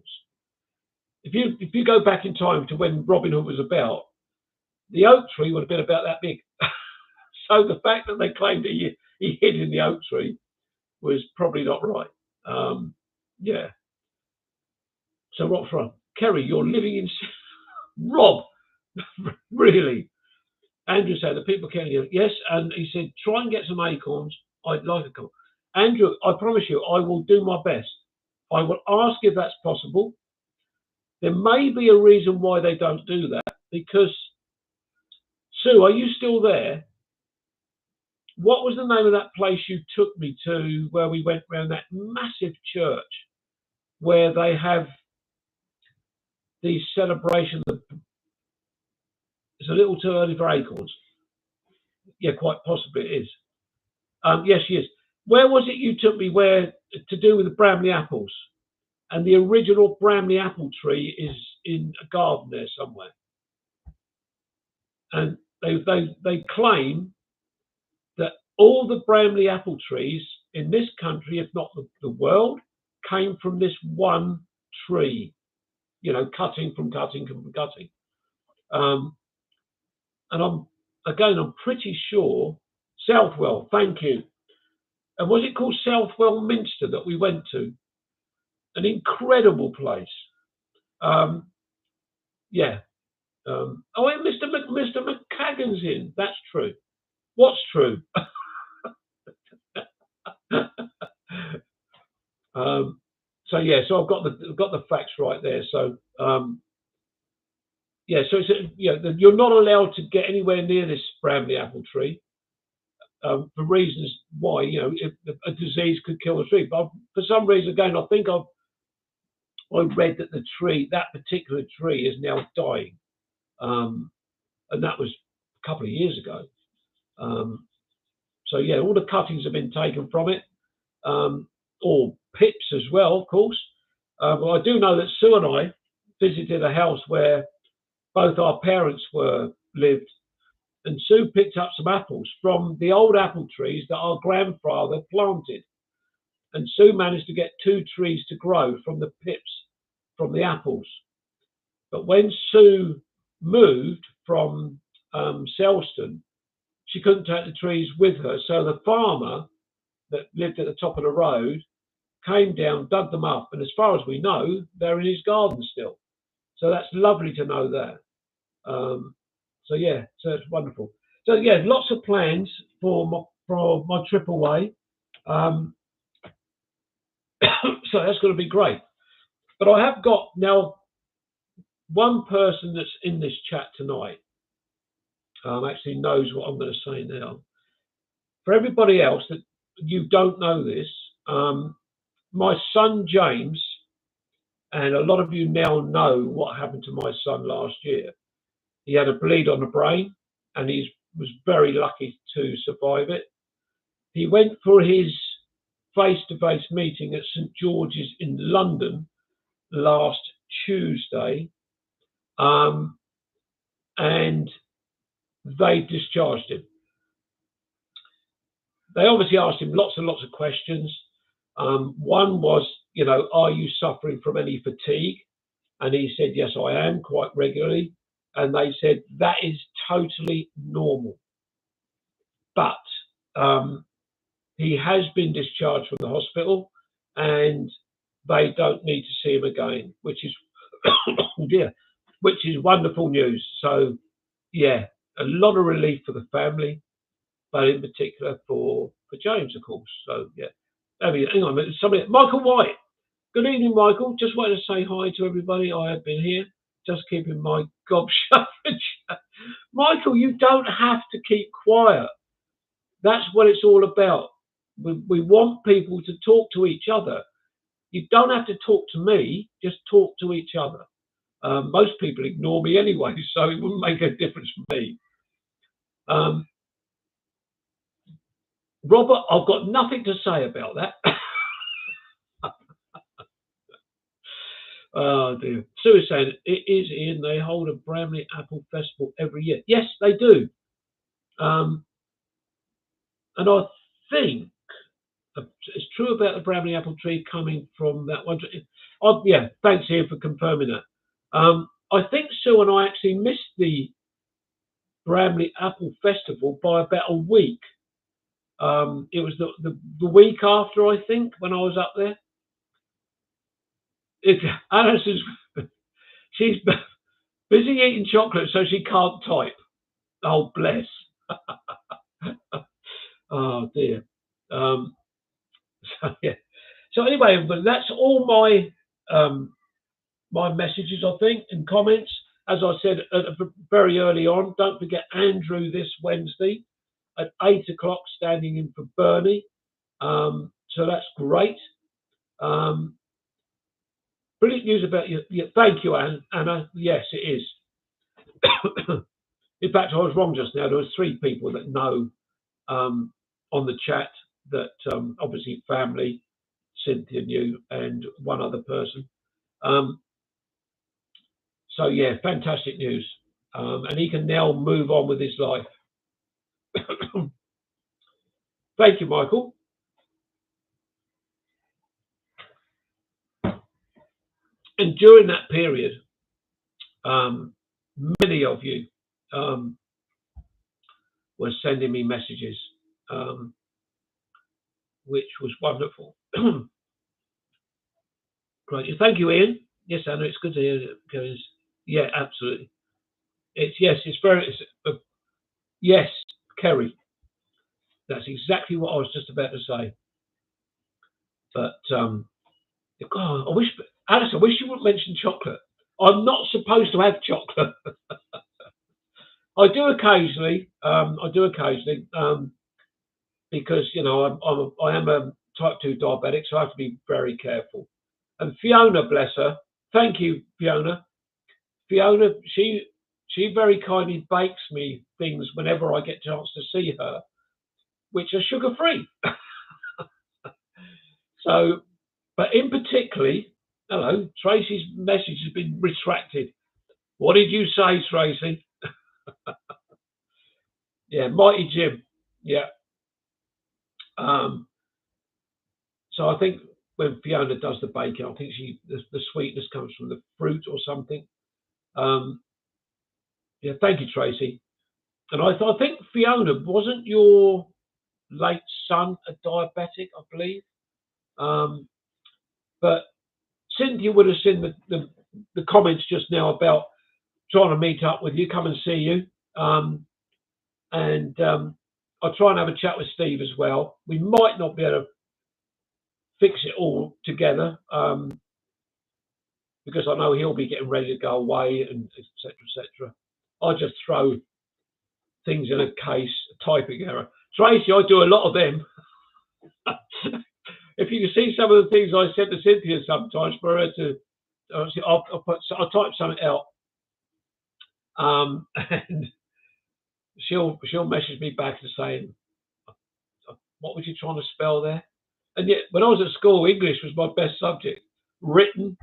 Speaker 1: If you go back in time to when Robin Hood was about, the oak tree would have been about that big. So the fact that they claimed he hid in the oak tree was probably not right. Yeah. So what's wrong? Kerry, you're living in Rob. Really? Andrew said the people can hear. Yes, and he said try and get some acorns. I'd like a couple. Andrew, I promise you, I will do my best. I will ask if that's possible. There may be a reason why they don't do that because Sue, are you still there? What was the name of that place you took me to where we went around that massive church where they have these celebrations? It's a little too early for acorns. Yeah, quite possibly it is. Yes, she is. Where was it you took me where to do with the Bramley apples? And the original Bramley apple tree is in a garden there somewhere. And they claim that all the Bramley apple trees in this country, if not the world, came from this one tree. You know, cutting. And I'm pretty sure Southwell. Thank you. And was it called Southwell Minster that we went to? An incredible place. Yeah. Oh, and Mr. McCaggan's in. That's true. What's true? So yeah, so I've got the facts right there. So yeah, so it's you're not allowed to get anywhere near this Bramley apple tree for reasons why a disease could kill the tree. But for some reason, again, I think I read that that particular tree is now dying, and that was a couple of years ago. So yeah, all the cuttings have been taken from it, or pips as well, of course. But I do know that Sue and I visited a house where both our parents lived, and Sue picked up some apples from the old apple trees that our grandfather planted. And Sue managed to get 2 trees to grow from the pips from the apples. But when Sue moved from Selston, she couldn't take the trees with her. So the farmer that lived at the top of the road came down, dug them up, and as far as we know, they're in his garden still. So that's lovely to know that. So yeah, so it's wonderful. So yeah, lots of plans for my trip away. So that's going to be great. But I have got now one person that's in this chat tonight actually knows what I'm going to say now. For everybody else that you don't know this, my son James, and a lot of you now know what happened to my son last year. He had a bleed on the brain, and he was very lucky to survive it. He went for his face-to-face meeting at St George's in London last Tuesday, and they discharged him. They obviously asked him lots and lots of questions. One was, are you suffering from any fatigue? And he said, yes, I am, quite regularly. And they said, that is totally normal. But he has been discharged from the hospital, and they don't need to see him again, which is, which is wonderful news. So, yeah, a lot of relief for the family, but in particular for James, of course. So, yeah. Hang on a minute. Michael White. Good evening, Michael. Just wanted to say hi to everybody. I have been here, just keeping my gob shut. Michael, you don't have to keep quiet. That's what it's all about. We want people to talk to each other. You don't have to talk to me, just talk to each other. Most people ignore me anyway, so it wouldn't make a difference for me. Robert, I've got nothing to say about that. Oh dear. Sue is saying it is in. They hold a Bramley Apple Festival every year. Yes, they do. And I think it's true about the Bramley apple tree coming from that one. Yeah, thanks Ian for confirming that. I think Sue and I actually missed the Bramley Apple Festival by about a week. It was the week after, I think, when I was up there. Alison's she's busy eating chocolate, so she can't type. Oh, bless. Oh dear. Um, so yeah. So anyway, but that's all my messages, I think, and comments. As I said very early on, don't forget Andrew this Wednesday at 8 o'clock, standing in for Bernie. So that's great. Brilliant news about you. Yeah, thank you, Anna. Yes, it is. In fact, I was wrong just now. There was 3 people that know on the chat that obviously family, Cynthia knew, and one other person. So yeah, fantastic news. And he can now move on with his life. Thank you, Michael. And during that period, many of you were sending me messages, which was wonderful. Great. Thank you, Ian. Yes, Anna, it's good to hear it. Yeah, absolutely. It's very, yes, Kerry. That's exactly what I was just about to say. But God, Alice, I wish you wouldn't mention chocolate. I'm not supposed to have chocolate. I do occasionally. Because I am a type 2 diabetic, so I have to be very careful. And Fiona, bless her. Thank you, Fiona. Fiona, she very kindly bakes me things whenever I get a chance to see her, which are sugar free. So, but in particularly, hello, Tracy's message has been retracted. What did you say, Tracy? Yeah, Mighty Jim. Yeah. So I think when Fiona does the baking, I think the sweetness comes from the fruit or something. Yeah, thank you, Tracy. And I think Fiona, wasn't your late son a diabetic? I believe. But Cynthia would have seen the comments just now about trying to meet up with you, come and see you. And I'll try and have a chat with Steve as well. We might not be able to fix it all together because I know he'll be getting ready to go away and etc. etc. I just throw things in a case, a typing error. Tracy, I do a lot of them. If you can see some of the things I send to Cynthia sometimes for her to, I'll type something out, and she'll message me back and saying, "What was you trying to spell there?" And yet, when I was at school, English was my best subject. Written,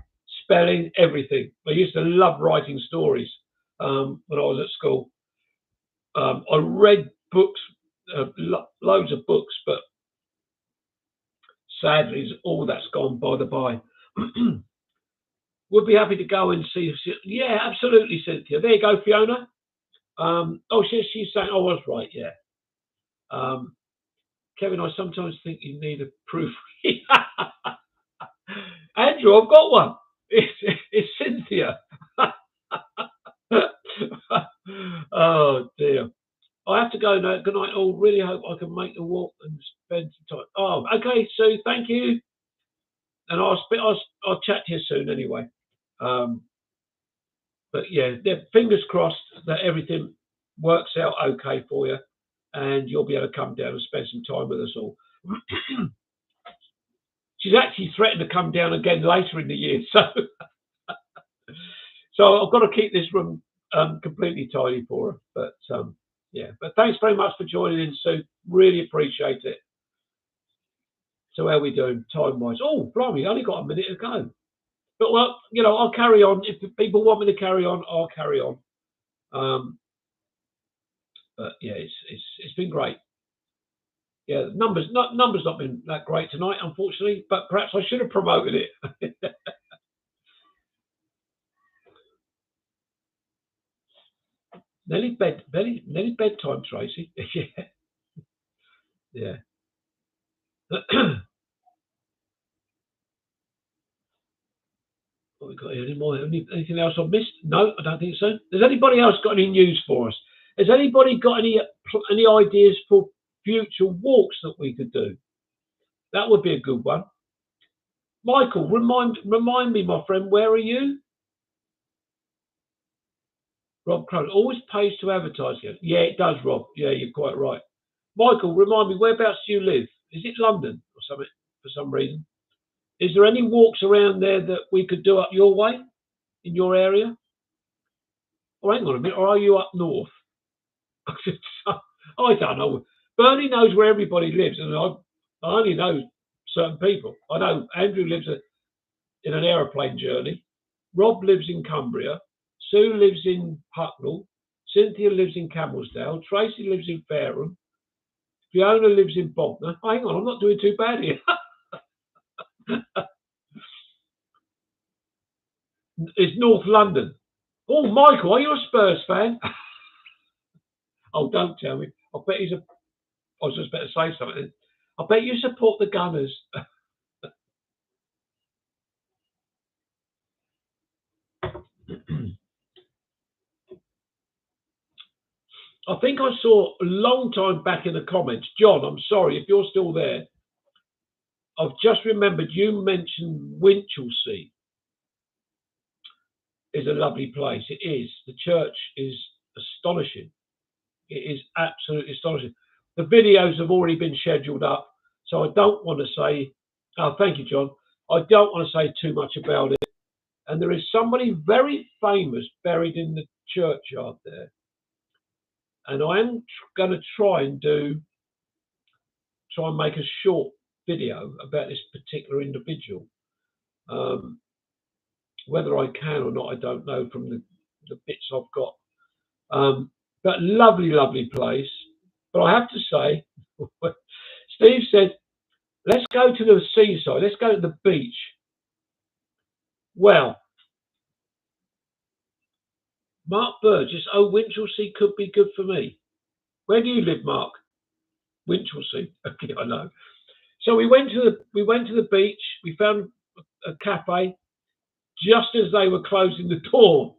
Speaker 1: spelling, everything. I used to love writing stories when I was at school. I read books, loads of books, but sadly, all that's gone by the by. We'll be happy to go and see. Yeah, absolutely, Cynthia. There you go, Fiona. She's saying, I was right, yeah. Kevin, I sometimes think you need a proof. Andrew, I've got one. It's Cynthia. Oh dear. I have to go now. Good night. Oh, really hope I can make the walk and spend some time. Oh, okay, Sue. Thank you. And I'll chat to you soon anyway. But yeah, fingers crossed that everything works out okay for you, and you'll be able to come down and spend some time with us all. She's actually threatened to come down again later in the year, so I've got to keep this room completely tidy for her. But yeah, but thanks very much for joining in, Sue. Really appreciate it. So how are we doing time-wise? Oh, blimey, only got a minute to go. But well, I'll carry on. If people want me to carry on, I'll carry on. But yeah, it's been great. Yeah, numbers not been that great tonight, unfortunately. But perhaps I should have promoted it. Nearly bedtime, Tracy. Yeah, yeah. What we got here? Anything else I've missed? No, I don't think so. Has anybody else got any news for us? Has anybody got any ideas for future walks that we could do? That would be a good one. Michael, remind me, my friend, where are you? Rob Crone always pays to advertise here. Yeah, it does, Rob. Yeah, you're quite right. Michael, remind me, whereabouts do you live? Is it London or something for some reason? Is there any walks around there that we could do up your way in your area? Or hang on a minute, or are you up north? I don't know. Bernie knows where everybody lives, and I only know certain people. I know Andrew lives in an aeroplane journey. Rob lives in Cumbria. Sue lives in Hucknall. Cynthia lives in Camelsdale. Tracy lives in Fareham. Fiona lives in Bognor. Oh, hang on, I'm not doing too bad here. It's North London. Oh, Michael, are you a Spurs fan? Oh, don't tell me. I bet he's a. I was just about to say something. I bet you support the Gunners. I think I saw a long time back in the comments. John, I'm sorry if you're still there. I've just remembered you mentioned Winchelsea is a lovely place. It is. The church is astonishing. It is absolutely astonishing. The videos have already been scheduled up, so I don't want to say. Oh, thank you, John. I don't want to say too much about it. And there is somebody very famous buried in the churchyard there. And I am going to try and make a short video about this particular individual. Whether I can or not, I don't know from the bits I've got. But lovely, lovely place. But I have to say, Steve said, let's go to the seaside. Let's go to the beach. Well, Mark Burgess, Winchelsea could be good for me. Where do you live, Mark? Winchelsea. Okay, I know. So we went to the beach. We found a cafe just as they were closing the door,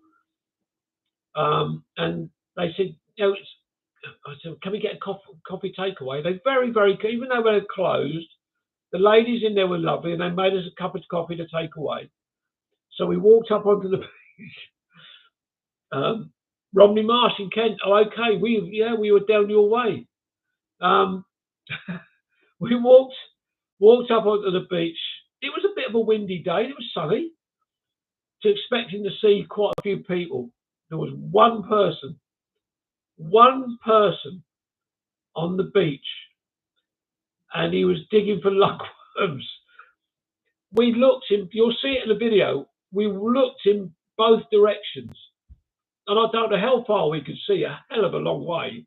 Speaker 1: and they said, I said, can we get a coffee takeaway? They very, very, even though they're closed, the ladies in there were lovely, and they made us a cup of coffee to take away. So we walked up onto the beach. Romney Marsh in Kent. Oh, okay. We were down your way. We walked up onto the beach. It was a bit of a windy day. It was sunny. To expecting to see quite a few people. There was one person on the beach, and he was digging for lugworms. We looked in. You'll see it in the video. We looked in both directions, and I don't know how far we could see. A hell of a long way,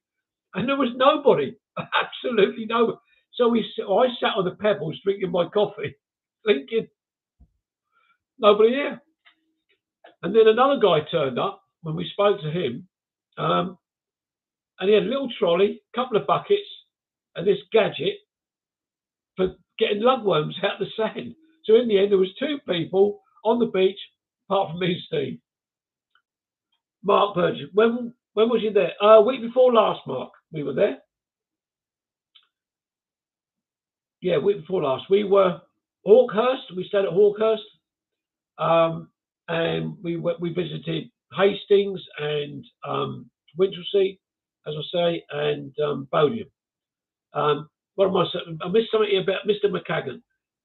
Speaker 1: and there was nobody. Absolutely nobody. So I sat on the pebbles drinking my coffee, thinking nobody here. And then another guy turned up when we spoke to him, and he had a little trolley, a couple of buckets, and this gadget for getting lugworms out of the sand. So in the end, there was two people on the beach, apart from me and Steve. Mark Burgess, when was you there? Week before last, Mark. We were there. Yeah, week before last. We were Hawkhurst. We stayed at Hawkhurst, and we visited Hastings and Winchelsea, as I say, and Bodiam. What am I saying? I missed something here about Mr. McCagan.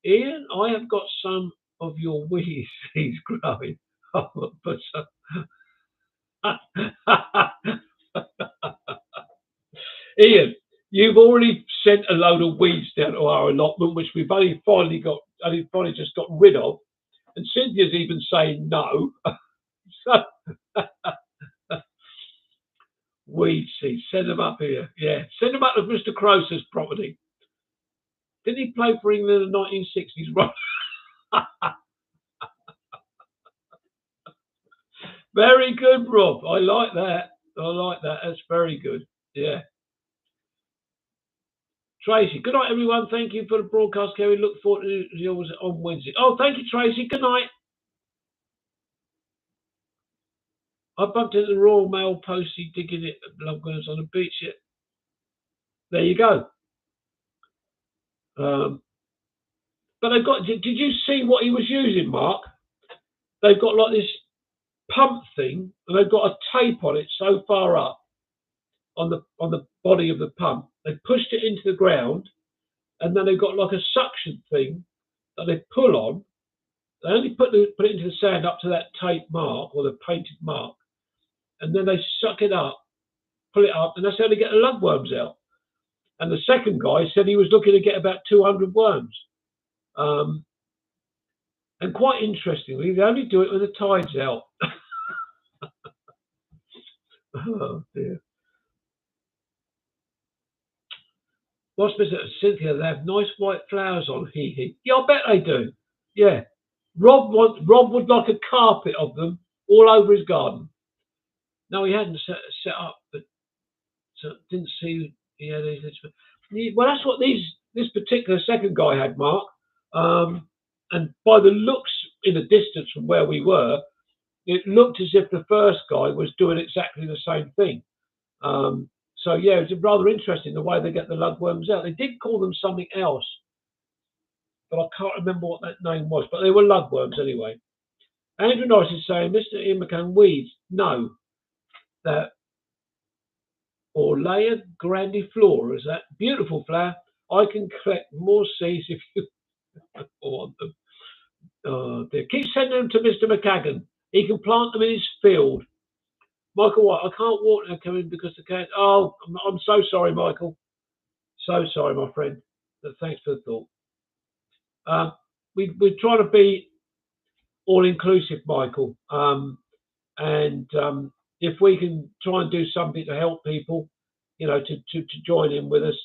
Speaker 1: Ian, I have got some of your weed seeds growing. But Ian, you've already sent a load of weeds down to our allotment, which we've only finally just got rid of. And Cynthia's even saying no. So weed seeds, send them up here. Yeah, send them up to Mr. Croser's property. Didn't he play for England in the 1960s? Right. Very good, Rob. I like that. I like that. That's very good. Yeah. Tracy, good night, everyone. Thank you for the broadcast, Kerry. Look forward to yours on Wednesday. Oh, thank you, Tracy. Good night. I bumped into the Royal Mail postie digging it at Lugwell's on the beach yet. There you go. But they've got. Did you see what he was using, Mark? They've got like this pump thing, and they've got a tape on it so far up on the body of the pump. They pushed it into the ground, and then they've got like a suction thing that they pull on. They only put it into the sand up to that tape mark or the painted mark, and then they suck it up, pull it up, and that's how they get the lugworms out. And the second guy said he was looking to get about 200 worms. And quite interestingly, they only do it when the tide's out. Oh dear. What's Mr. Cynthia? They have nice white flowers on. Hee hee. Yeah, I bet they do. Yeah. Rob would like a carpet of them all over his garden. No, he hadn't set up, but so didn't see. Yeah, well, that's what this particular second guy had, Mark. And by the looks in the distance from where we were, it looked as if the first guy was doing exactly the same thing. So yeah, it's rather interesting the way they get the lugworms out. They did call them something else, but I can't remember what that name was. But they were lugworms anyway. Andrew Norris is saying, Mr. Ian McCann, weeds? No. That Orlea grandiflora is that beautiful flower. I can collect more seeds if you want them. Oh dear. Keep sending them to Mr. McCagan. He can plant them in his field. Michael White, I can't walk now, Kevin, because the cat. Oh, I'm so sorry, Michael. So sorry, my friend. But thanks for the thought. We're trying to be all inclusive, Michael. And if we can try and do something to help people, you know, to join in with us,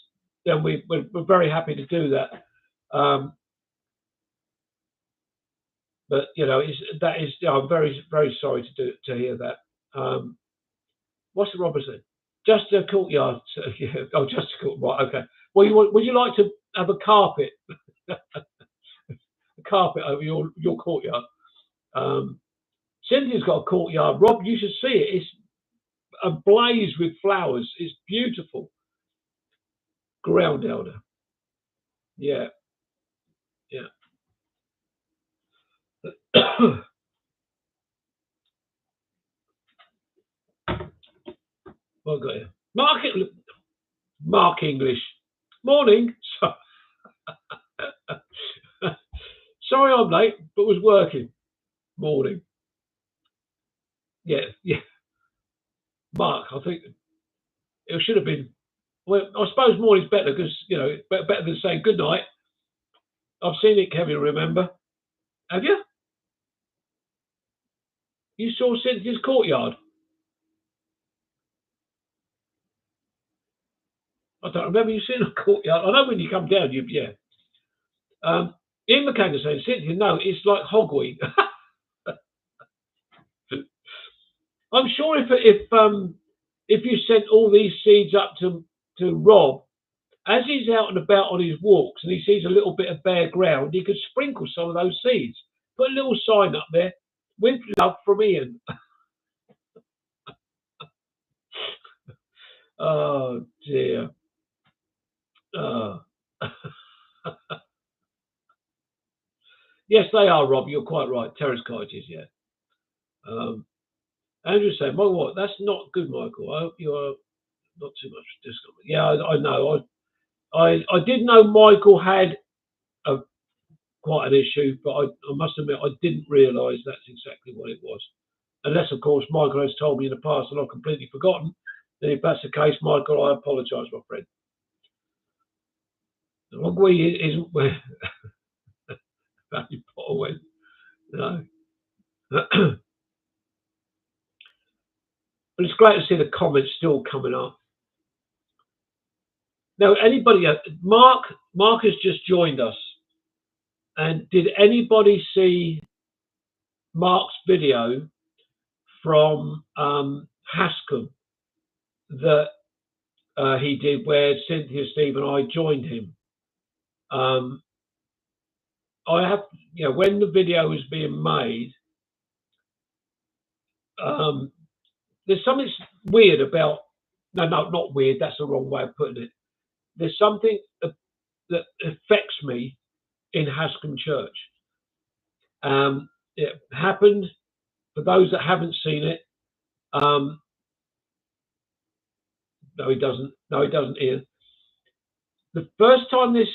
Speaker 1: then we're very happy to do that. But you know, I'm very, very sorry to hear that. What's the Robertson? Just a courtyard. Oh, just a courtyard. Right, okay. Well, would you like to have a carpet, a carpet over your courtyard? Cynthia's got a courtyard. Rob, you should see it. It's ablaze with flowers. It's beautiful. Ground elder. Yeah. Yeah. What I got here? Mark English. Morning. Sorry I'm late, but was working. Morning. Yeah. Mark, I think it should have been. Well, I suppose morning's better because you know better than saying good night. I've seen it, Kevin. Remember? Have you? You saw Cynthia's courtyard? I don't remember you seeing a courtyard. I know when you come down, yeah. Ian McCann is saying, Cynthia, no, it's like hogweed. I'm sure if you sent all these seeds up to Rob, as he's out and about on his walks and he sees a little bit of bare ground, he could sprinkle some of those seeds. Put a little sign up there, with love from Ian. Oh dear. Yes, they are, Rob. You're quite right. Terrace cottages, yeah. Andrew said, "Well, what? That's not good, Michael. I hope you are not too much discomfort." Yeah, I know. I did know Michael had quite an issue, but I must admit I didn't realise that's exactly what it was. Unless, of course, Michael has told me in the past and I've completely forgotten. Then if that's the case, Michael, I apologise, my friend. The rugby isn't where Harry Potter went. No. But it's great to see the comments still coming up. Now, anybody, Mark has just joined us. And did anybody see Mark's video from Hascombe that he did where Cynthia, Steve, and I joined him. I have, when the video was being made, there's something weird about. No, not weird. That's the wrong way of putting it. There's something that affects me in Hascombe Church. It happened, for those that haven't seen it. No, he doesn't. No, he doesn't, Ian. The first time this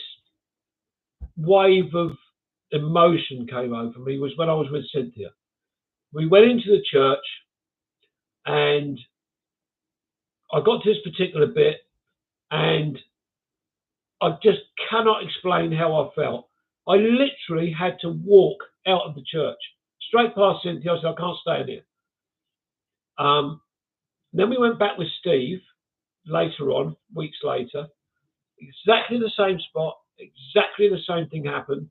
Speaker 1: wave of emotion came over me was when I was with Cynthia. We went into the church, and I got to this particular bit, and I just cannot explain how I felt. I literally had to walk out of the church, straight past Cynthia. I said, I can't stay in here. Then we went back with Steve later on, weeks later. Exactly the same spot, exactly the same thing happened.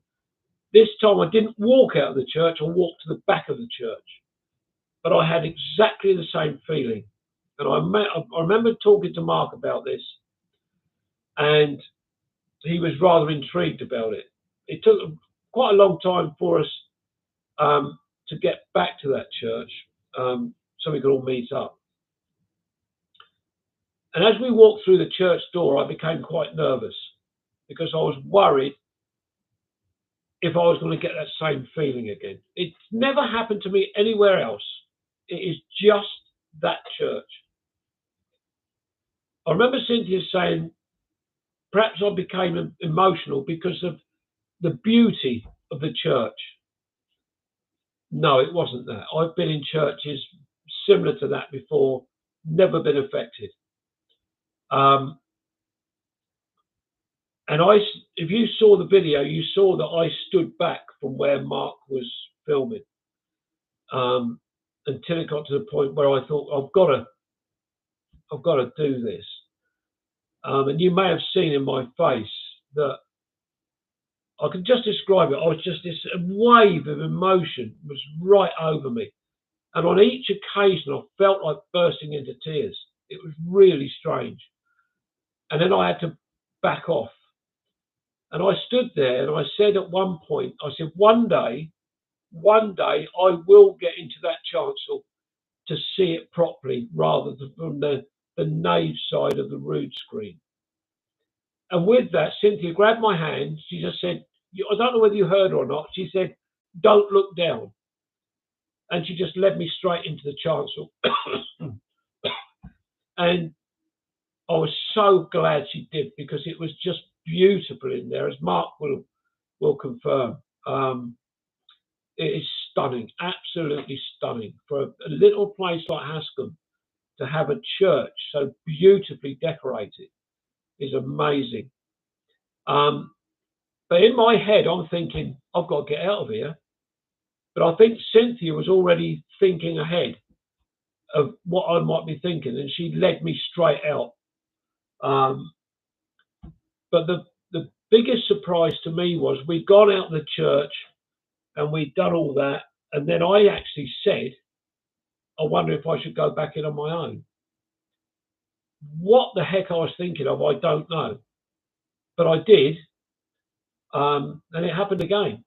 Speaker 1: This time I didn't walk out of the church, I walked to the back of the church. But I had exactly the same feeling. And I remember talking to Mark about this, and he was rather intrigued about it. It took quite a long time for us to get back to that church so we could all meet up. And as we walked through the church door, I became quite nervous because I was worried if I was going to get that same feeling again. It's never happened to me anywhere else. It is just that church. I remember Cynthia saying, perhaps I became emotional because of the beauty of the church. No, it wasn't that. I've been in churches similar to that before, never been affected. And if you saw the video, you saw that I stood back from where Mark was filming until it got to the point where I thought, I've got to do this. And you may have seen in my face that I can just describe it. I was just this wave of emotion was right over me. And on each occasion, I felt like bursting into tears. It was really strange. And then I had to back off. And I stood there and I said at one point, I said, one day I will get into that chancel to see it properly rather than from the nave side of the rood screen. And with that, Cynthia grabbed my hand. She just said, I don't know whether you heard her or not. She said, don't look down. And she just led me straight into the chancel. And I was so glad she did because it was just beautiful in there, as Mark will confirm. It is stunning, absolutely stunning. For a little place like Hascombe to have a church so beautifully decorated is amazing. But in my head, I'm thinking, I've got to get out of here. But I think Cynthia was already thinking ahead of what I might be thinking, and she led me straight out. But the biggest surprise to me was we'd gone out of the church and we'd done all that, and then I actually said, I wonder if I should go back in on my own. What the heck I was thinking of, I don't know. But I did, and it happened again.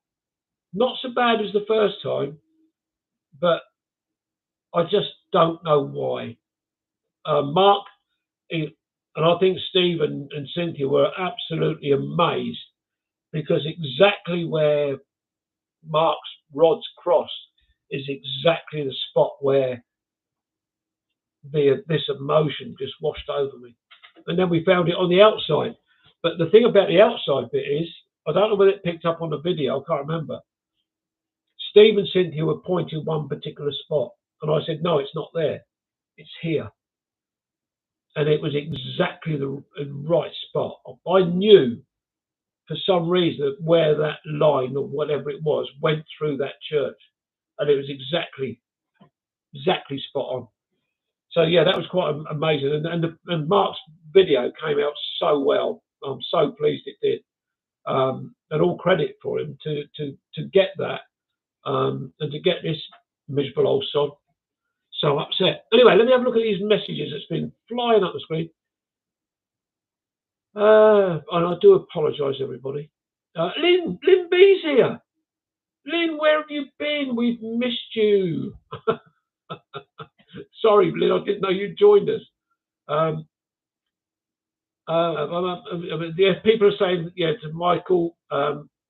Speaker 1: Not so bad as the first time, but I just don't know why. Mark, and I think Steve and Cynthia were absolutely amazed because exactly where Mark's rods cross is exactly the spot where this emotion just washed over me. And then we found it on the outside. But the thing about the outside bit is, I don't know whether it picked up on the video, I can't remember. Steve and Cynthia were pointing one particular spot. And I said, no, it's not there. It's here. And it was exactly the right spot. I knew for some reason where that line or whatever it was went through that church. And it was exactly spot on. So yeah, that was quite amazing. And Mark's video came out so well. I'm so pleased it did. And all credit for him to get that and to get this miserable old sod So upset. Anyway, let me have a look at these messages that's been flying up the screen. And I do apologise, everybody. Lynn B's here. Lynn, where have you been? We've missed you. Sorry, Lynn, I didn't know you joined us. Yeah, people are saying, yeah, to Michael,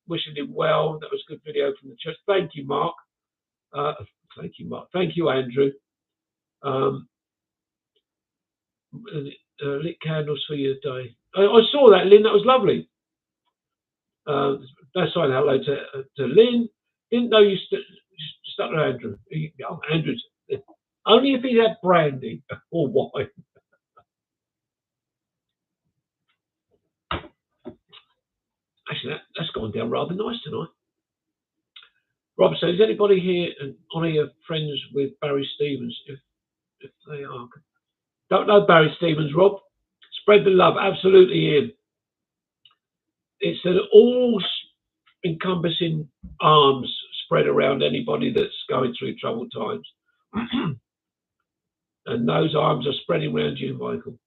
Speaker 1: wishing him well. That was a good video from the church. Thank you, Mark. Thank you, Mark. Thank you, Andrew. Lit candles for your day. I saw that, Lynn. That was lovely. That's saying hello to Lynn. Didn't know you stuck with Andrew. Andrew's only if he had brandy or wine. Actually, that's gone down rather nice tonight. Rob says, is anybody here and one of your friends with Barry Stevens? If they are, don't know Barry Stevens, Rob. Spread the love, absolutely, Ian. It's an all-encompassing arms spread around anybody that's going through troubled times. And those arms are spreading around you, Michael.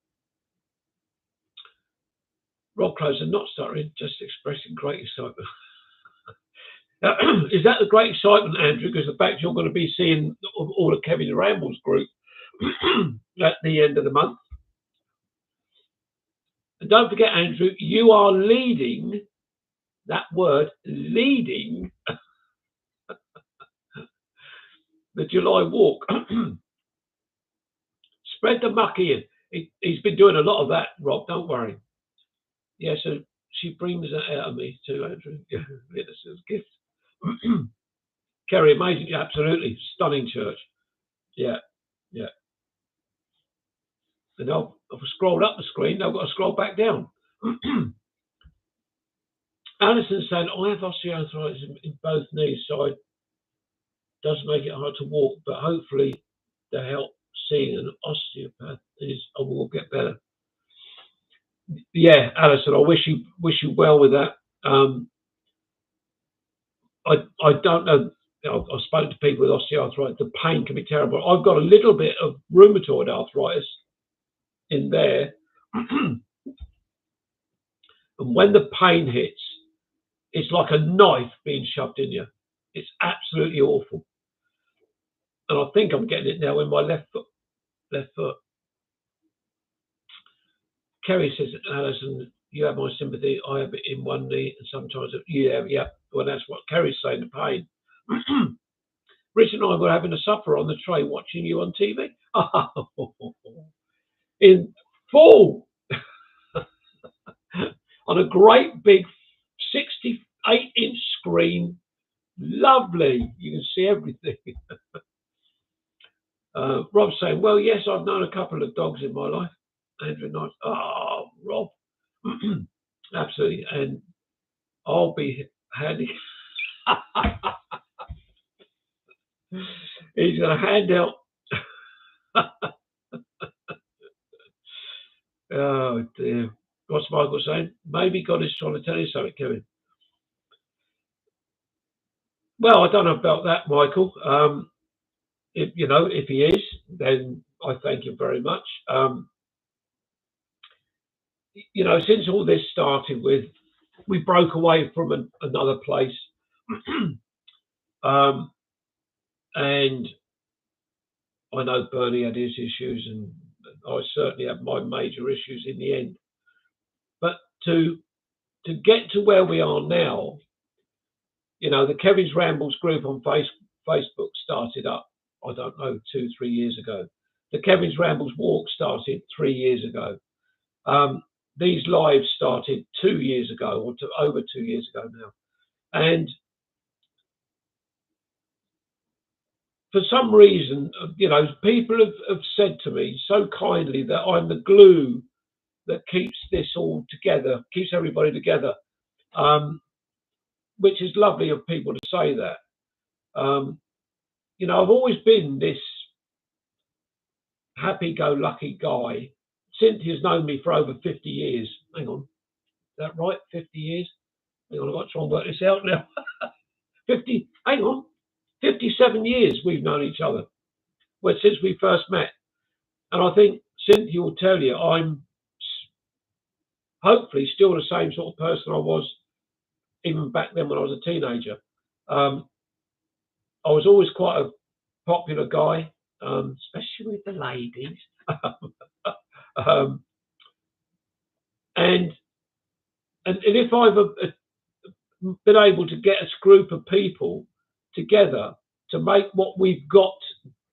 Speaker 1: Rob Closer, not stuttering, just expressing great excitement. Is that the great excitement, Andrew? Because the fact you're going to be seeing all of Kevin Ramble's group at the end of the month. And don't forget, Andrew, you are leading, that word, leading the July walk. Spread the mucky in. He's been doing a lot of that, Rob, don't worry. Yeah, so she brings that out of me too, Andrew. Yeah, it's a gift. Kerry, amazing, yeah, absolutely. Stunning church. Yeah, yeah. And I've scrolled up the screen, now I've got to scroll back down. Alison saying, I have osteoarthritis in both knees, so it does make it hard to walk, but hopefully the help seeing an osteopath I will get better. Yeah, Alison, I wish you well with that. I don't know. I've spoken to people with osteoarthritis. The pain can be terrible. I've got a little bit of rheumatoid arthritis in there. And when the pain hits, it's like a knife being shoved in you. It's absolutely awful. And I think I'm getting it now in my left foot. Kerry says, Alison, you have my sympathy. I have it in one knee, and sometimes yeah. Well, that's what Kerry's saying, the pain. Rich and I were having a supper on the tray watching you on TV. In full. On a great big 68-inch screen. Lovely. You can see everything. Rob's saying, well, yes, I've known a couple of dogs in my life. Andrew Knight. Oh, Rob. Absolutely. And I'll be handing. He's going to hand out. Oh, dear. What's Michael saying? Maybe God is trying to tell you something, Kevin. Well, I don't know about that, Michael. If he is, then I thank him very much. Since all this started with, we broke away from another place. And I know Bernie had his issues, and I certainly had my major issues in the end. But to get to where we are now, the Kevin's Rambles group on Facebook started up, I don't know, 2-3 years ago. The Kevin's Rambles walk started 3 years ago. These lives started 2 years ago, or over 2 years ago now. And for some reason, people have said to me so kindly that I'm the glue that keeps this all together, keeps everybody together, which is lovely of people to say that. I've always been this happy-go-lucky guy. Cynthia's known me for over 50 years. Hang on, is that right? 50 years? Hang on, I've got to try and work this out now. 57 years we've known each other. well, since we first met. And I think Cynthia will tell you I'm hopefully still the same sort of person I was even back then when I was a teenager. I was always quite a popular guy, especially with the ladies. um, and if I've been able to get a group of people together to make what we've got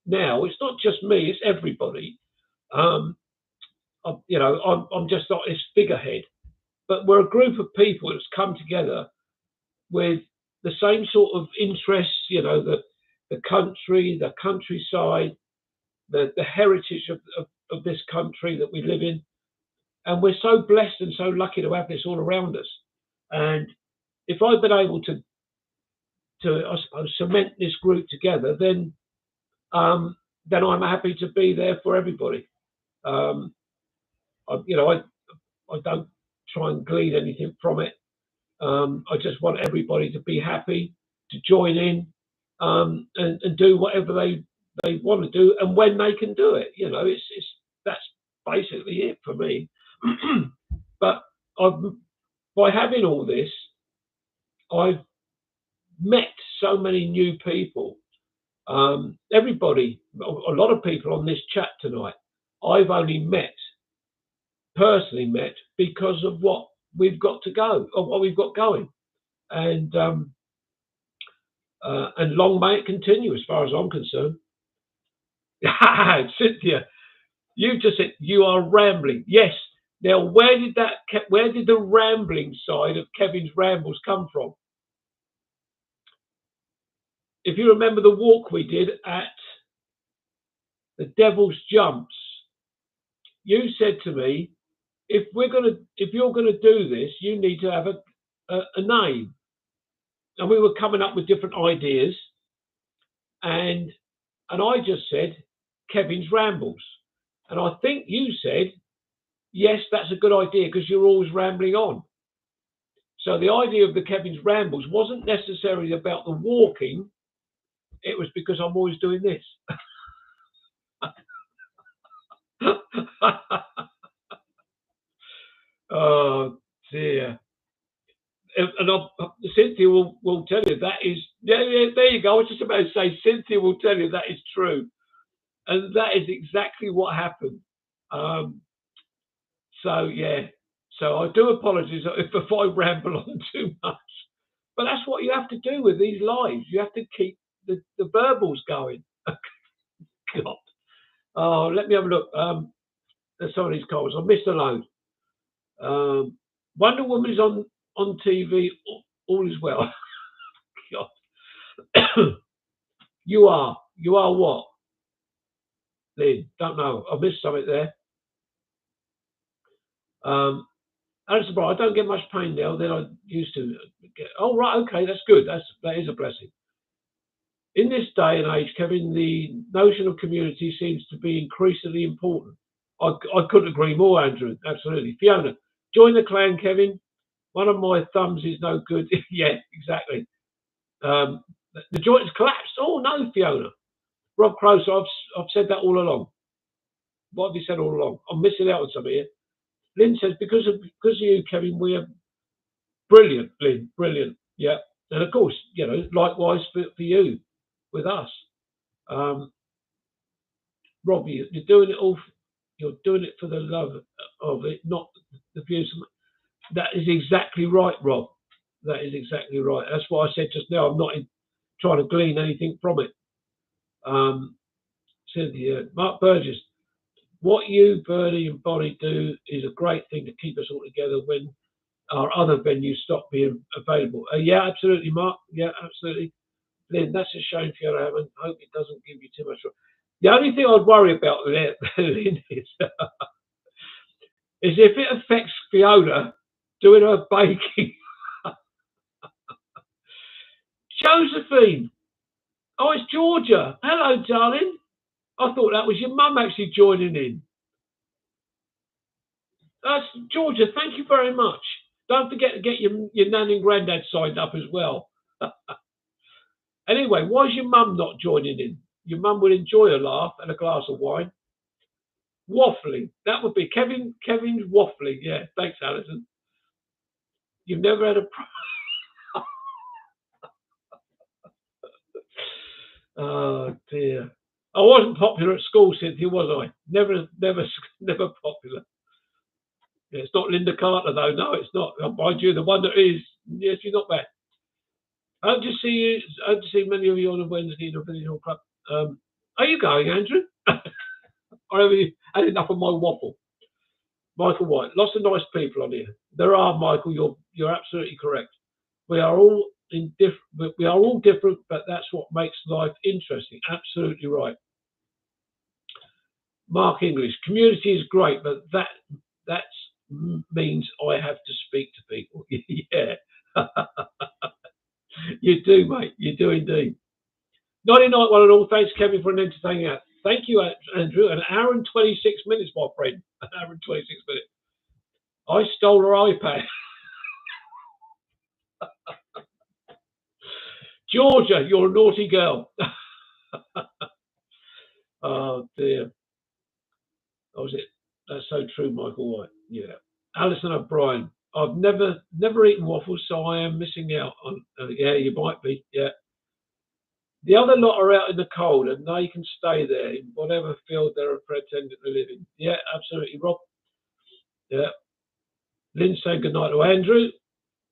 Speaker 1: now, it's not just me, it's everybody. I'm just not this figurehead, but we're a group of people that's come together with the same sort of interests, the country, the countryside, the heritage of this country that we live in. And we're so blessed and so lucky to have this all around us. And if I've been able to I suppose, cement this group together, then I'm happy to be there for everybody. I don't try and glean anything from it. I just want everybody to be happy, to join in, and do whatever they want to do, and when they can do it. That's basically it for me. But by having all this, I've met so many new people. Everybody, a lot of people on this chat tonight, I've only personally met because of what we've got to go, or what we've got going. And long may it continue, as far as I'm concerned. Cynthia, you just said you are rambling. Yes. Now, where did the rambling side of Kevin's rambles come from? If you remember the walk we did at the Devil's Jumps, you said to me, if you're gonna do this, you need to have a name. And we were coming up with different ideas, and I just said Kevin's Rambles, and I think you said, yes, that's a good idea because you're always rambling on. So the idea of the Kevin's Rambles wasn't necessarily about the walking; it was because I'm always doing this. Oh dear. And Cynthia will tell you that is, yeah, there you go. I was just about to say, Cynthia will tell you that is true, and that is exactly what happened. So I do apologise if I ramble on too much, but that's what you have to do with these lives. You have to keep the verbals going. God. Oh, let me have a look. There's some of these comments. I missed a load. Wonder Woman is on TV. All is well. God. You are what, Lynn? Don't know. I missed something there. I don't get much pain now than I used to get. Oh, right, okay, that's good. That is a blessing. In this day and age, Kevin, the notion of community seems to be increasingly important. I couldn't agree more, Andrew. Absolutely. Fiona, join the clan, Kevin. One of my thumbs is no good. Yeah, exactly. The joint has collapsed. Oh, no, Fiona. Rob Crowe, so I've said that all along. What have you said all along? I'm missing out on something here. Lynn says, because of you, Kevin, we are brilliant, Lynn, brilliant. Yeah. And of course, likewise for you with us. Rob, you're doing it all. You're doing it for the love of it, not the views. That is exactly right, Rob. That is exactly right. That's what I said just now. I'm not trying to glean anything from it. Cynthia, Mark Burgess, what you, Bernie, and Bonnie do is a great thing to keep us all together when our other venues stop being available. Yeah, absolutely, Mark. Yeah, absolutely. Lynn, that's a shame, Fiona. I hope it doesn't give you too much. The only thing I'd worry about, Lynn, is if it affects Fiona doing her baking. Josephine. Oh, it's Georgia. Hello, darling. I thought that was your mum actually joining in. Georgia, thank you very much. Don't forget to get your nan and granddad signed up as well. Anyway, why is your mum not joining in? your mum would enjoy a laugh and a glass of wine. Waffling. That would be Kevin's waffling. Yeah, thanks, Alison. You've never had a... Oh, dear. I wasn't popular at school, Cynthia, was I? Never popular. Yeah, it's not Linda Carter, though. No, it's not. Mind you, the one that is, yes, you're not bad. I hope to see you. I hope to see many of you on a Wednesday in the Village Hall Club. Are you going, Andrew? Or have you had enough of my waffle? Michael White. Lots of nice people on here. There are, Michael. You're absolutely correct. We are all different, but that's what makes life interesting. Absolutely right. Mark English. Community is great, but that means I have to speak to people. Yeah. You do, mate. You do indeed. 99 one and all. Thanks, Kevin, for an entertaining out. Thank you, Andrew. An hour and 26 minutes, my friend. An hour and 26 minutes. I stole her iPad. Georgia, you're a naughty girl. Oh, dear. Oh, was it? That's so true, Michael White. Yeah. Alison O'Brien. I've never eaten waffles, so I am missing out on. Yeah, you might be. Yeah. The other lot are out in the cold, and they can stay there in whatever field they're pretending to live in. Yeah, absolutely, Rob. Yeah. Lynn saying good night to Andrew.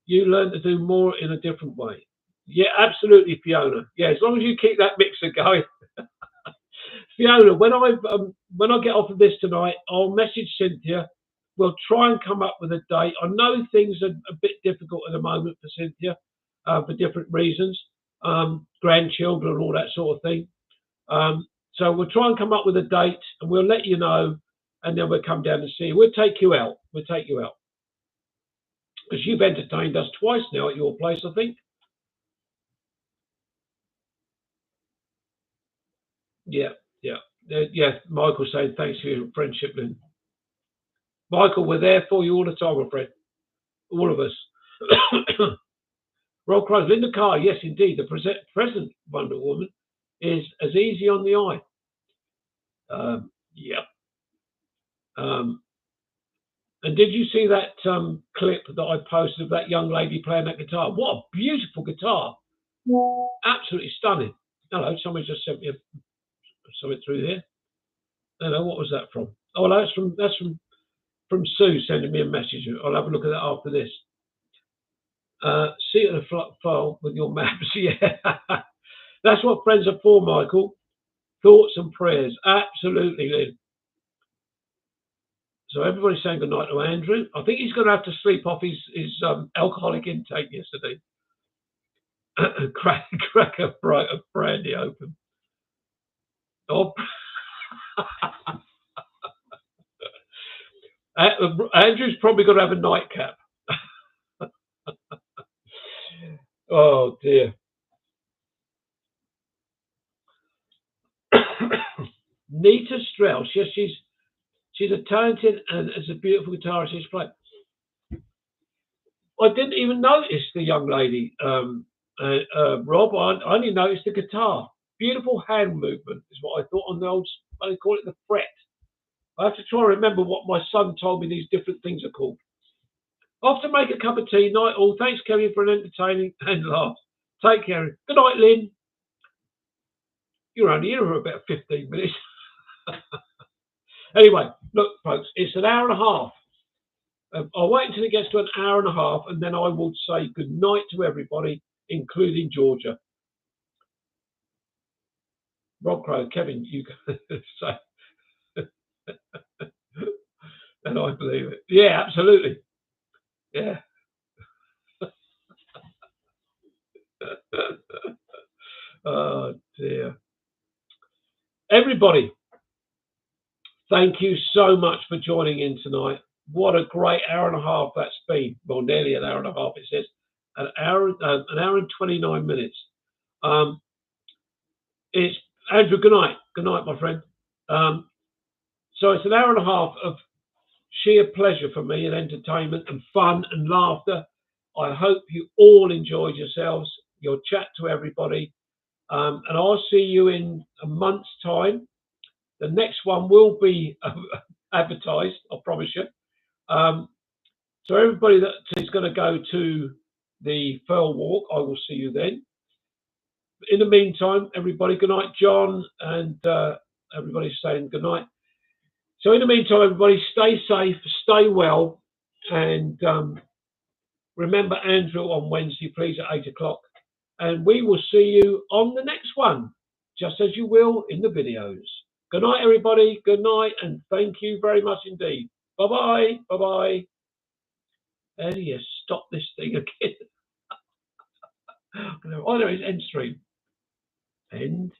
Speaker 1: You learn to do more in a different way. Yeah, absolutely, Fiona. Yeah, as long as you keep that mixer going. Fiona, when I get off of this tonight, I'll message Cynthia. We'll try and come up with a date. I know things are a bit difficult at the moment for Cynthia for different reasons, grandchildren and all that sort of thing. So we'll try and come up with a date, and we'll let you know, and then we'll come down and see you. We'll take you out. Because you've entertained us twice now at your place, I think. Yeah. Michael saying thanks for your friendship, Lynn. Michael, we're there for you all the time, my friend. All of us. Roll cries. Linda Carr, yes, indeed. The present Wonder Woman is as easy on the eye. Yeah. And did you see that clip that I posted of that young lady playing that guitar? What a beautiful guitar. Absolutely stunning. Hello, somebody just sent me something through here. Hello, what was that from? Oh, that's from Sue sending me a message. I'll have a look at that after this. See the file with your maps. Yeah, that's what friends are for, Michael. Thoughts and prayers. Absolutely, Lynn. So everybody's saying good night to Andrew. I think he's going to have to sleep off his alcoholic intake yesterday. crack a brandy open. Oh. Andrew's probably going to have a nightcap. Oh dear. Nita Strauss. Yes, she's a talented and as a beautiful guitarist she's played. I didn't even notice the young lady, Rob. I only noticed the guitar. Beautiful hand movement is what I thought on the old. They call it the fret. I have to try and remember what my son told me these different things are called. I have to make a cup of tea. Night all. Thanks, Kevin, for an entertaining and laugh. Take care. Good night, Lynn. You're only here for about 15 minutes. Anyway, look, folks, it's an hour and a half. I'll wait until it gets to an hour and a half, and then I will say good night to everybody, including Georgia. Rob Crow, Kevin, you say. And I believe it. Yeah, absolutely. Yeah. Oh, dear. Everybody, thank you so much for joining in tonight. What a great hour and a half that's been. Well, nearly an hour and a half, it says. An hour and 29 minutes. It's Andrew, good night. Good night, my friend. So it's an hour and a half of sheer pleasure for me and entertainment and fun and laughter. I hope you all enjoyed yourselves, your chat to everybody. And I'll see you in a month's time. The next one will be advertised, I promise you. So everybody that is going to go to the Furl Walk, I will see you then. In the meantime, everybody, good night, John, and everybody's saying good night. So in the meantime, everybody, stay safe, stay well, and remember Andrew on Wednesday, please, at 8 o'clock. And we will see you on the next one, just as you will in the videos. Good night, everybody. Good night, and thank you very much indeed. Bye-bye. Bye-bye. How do you stop this thing again? Oh, there is end stream. End.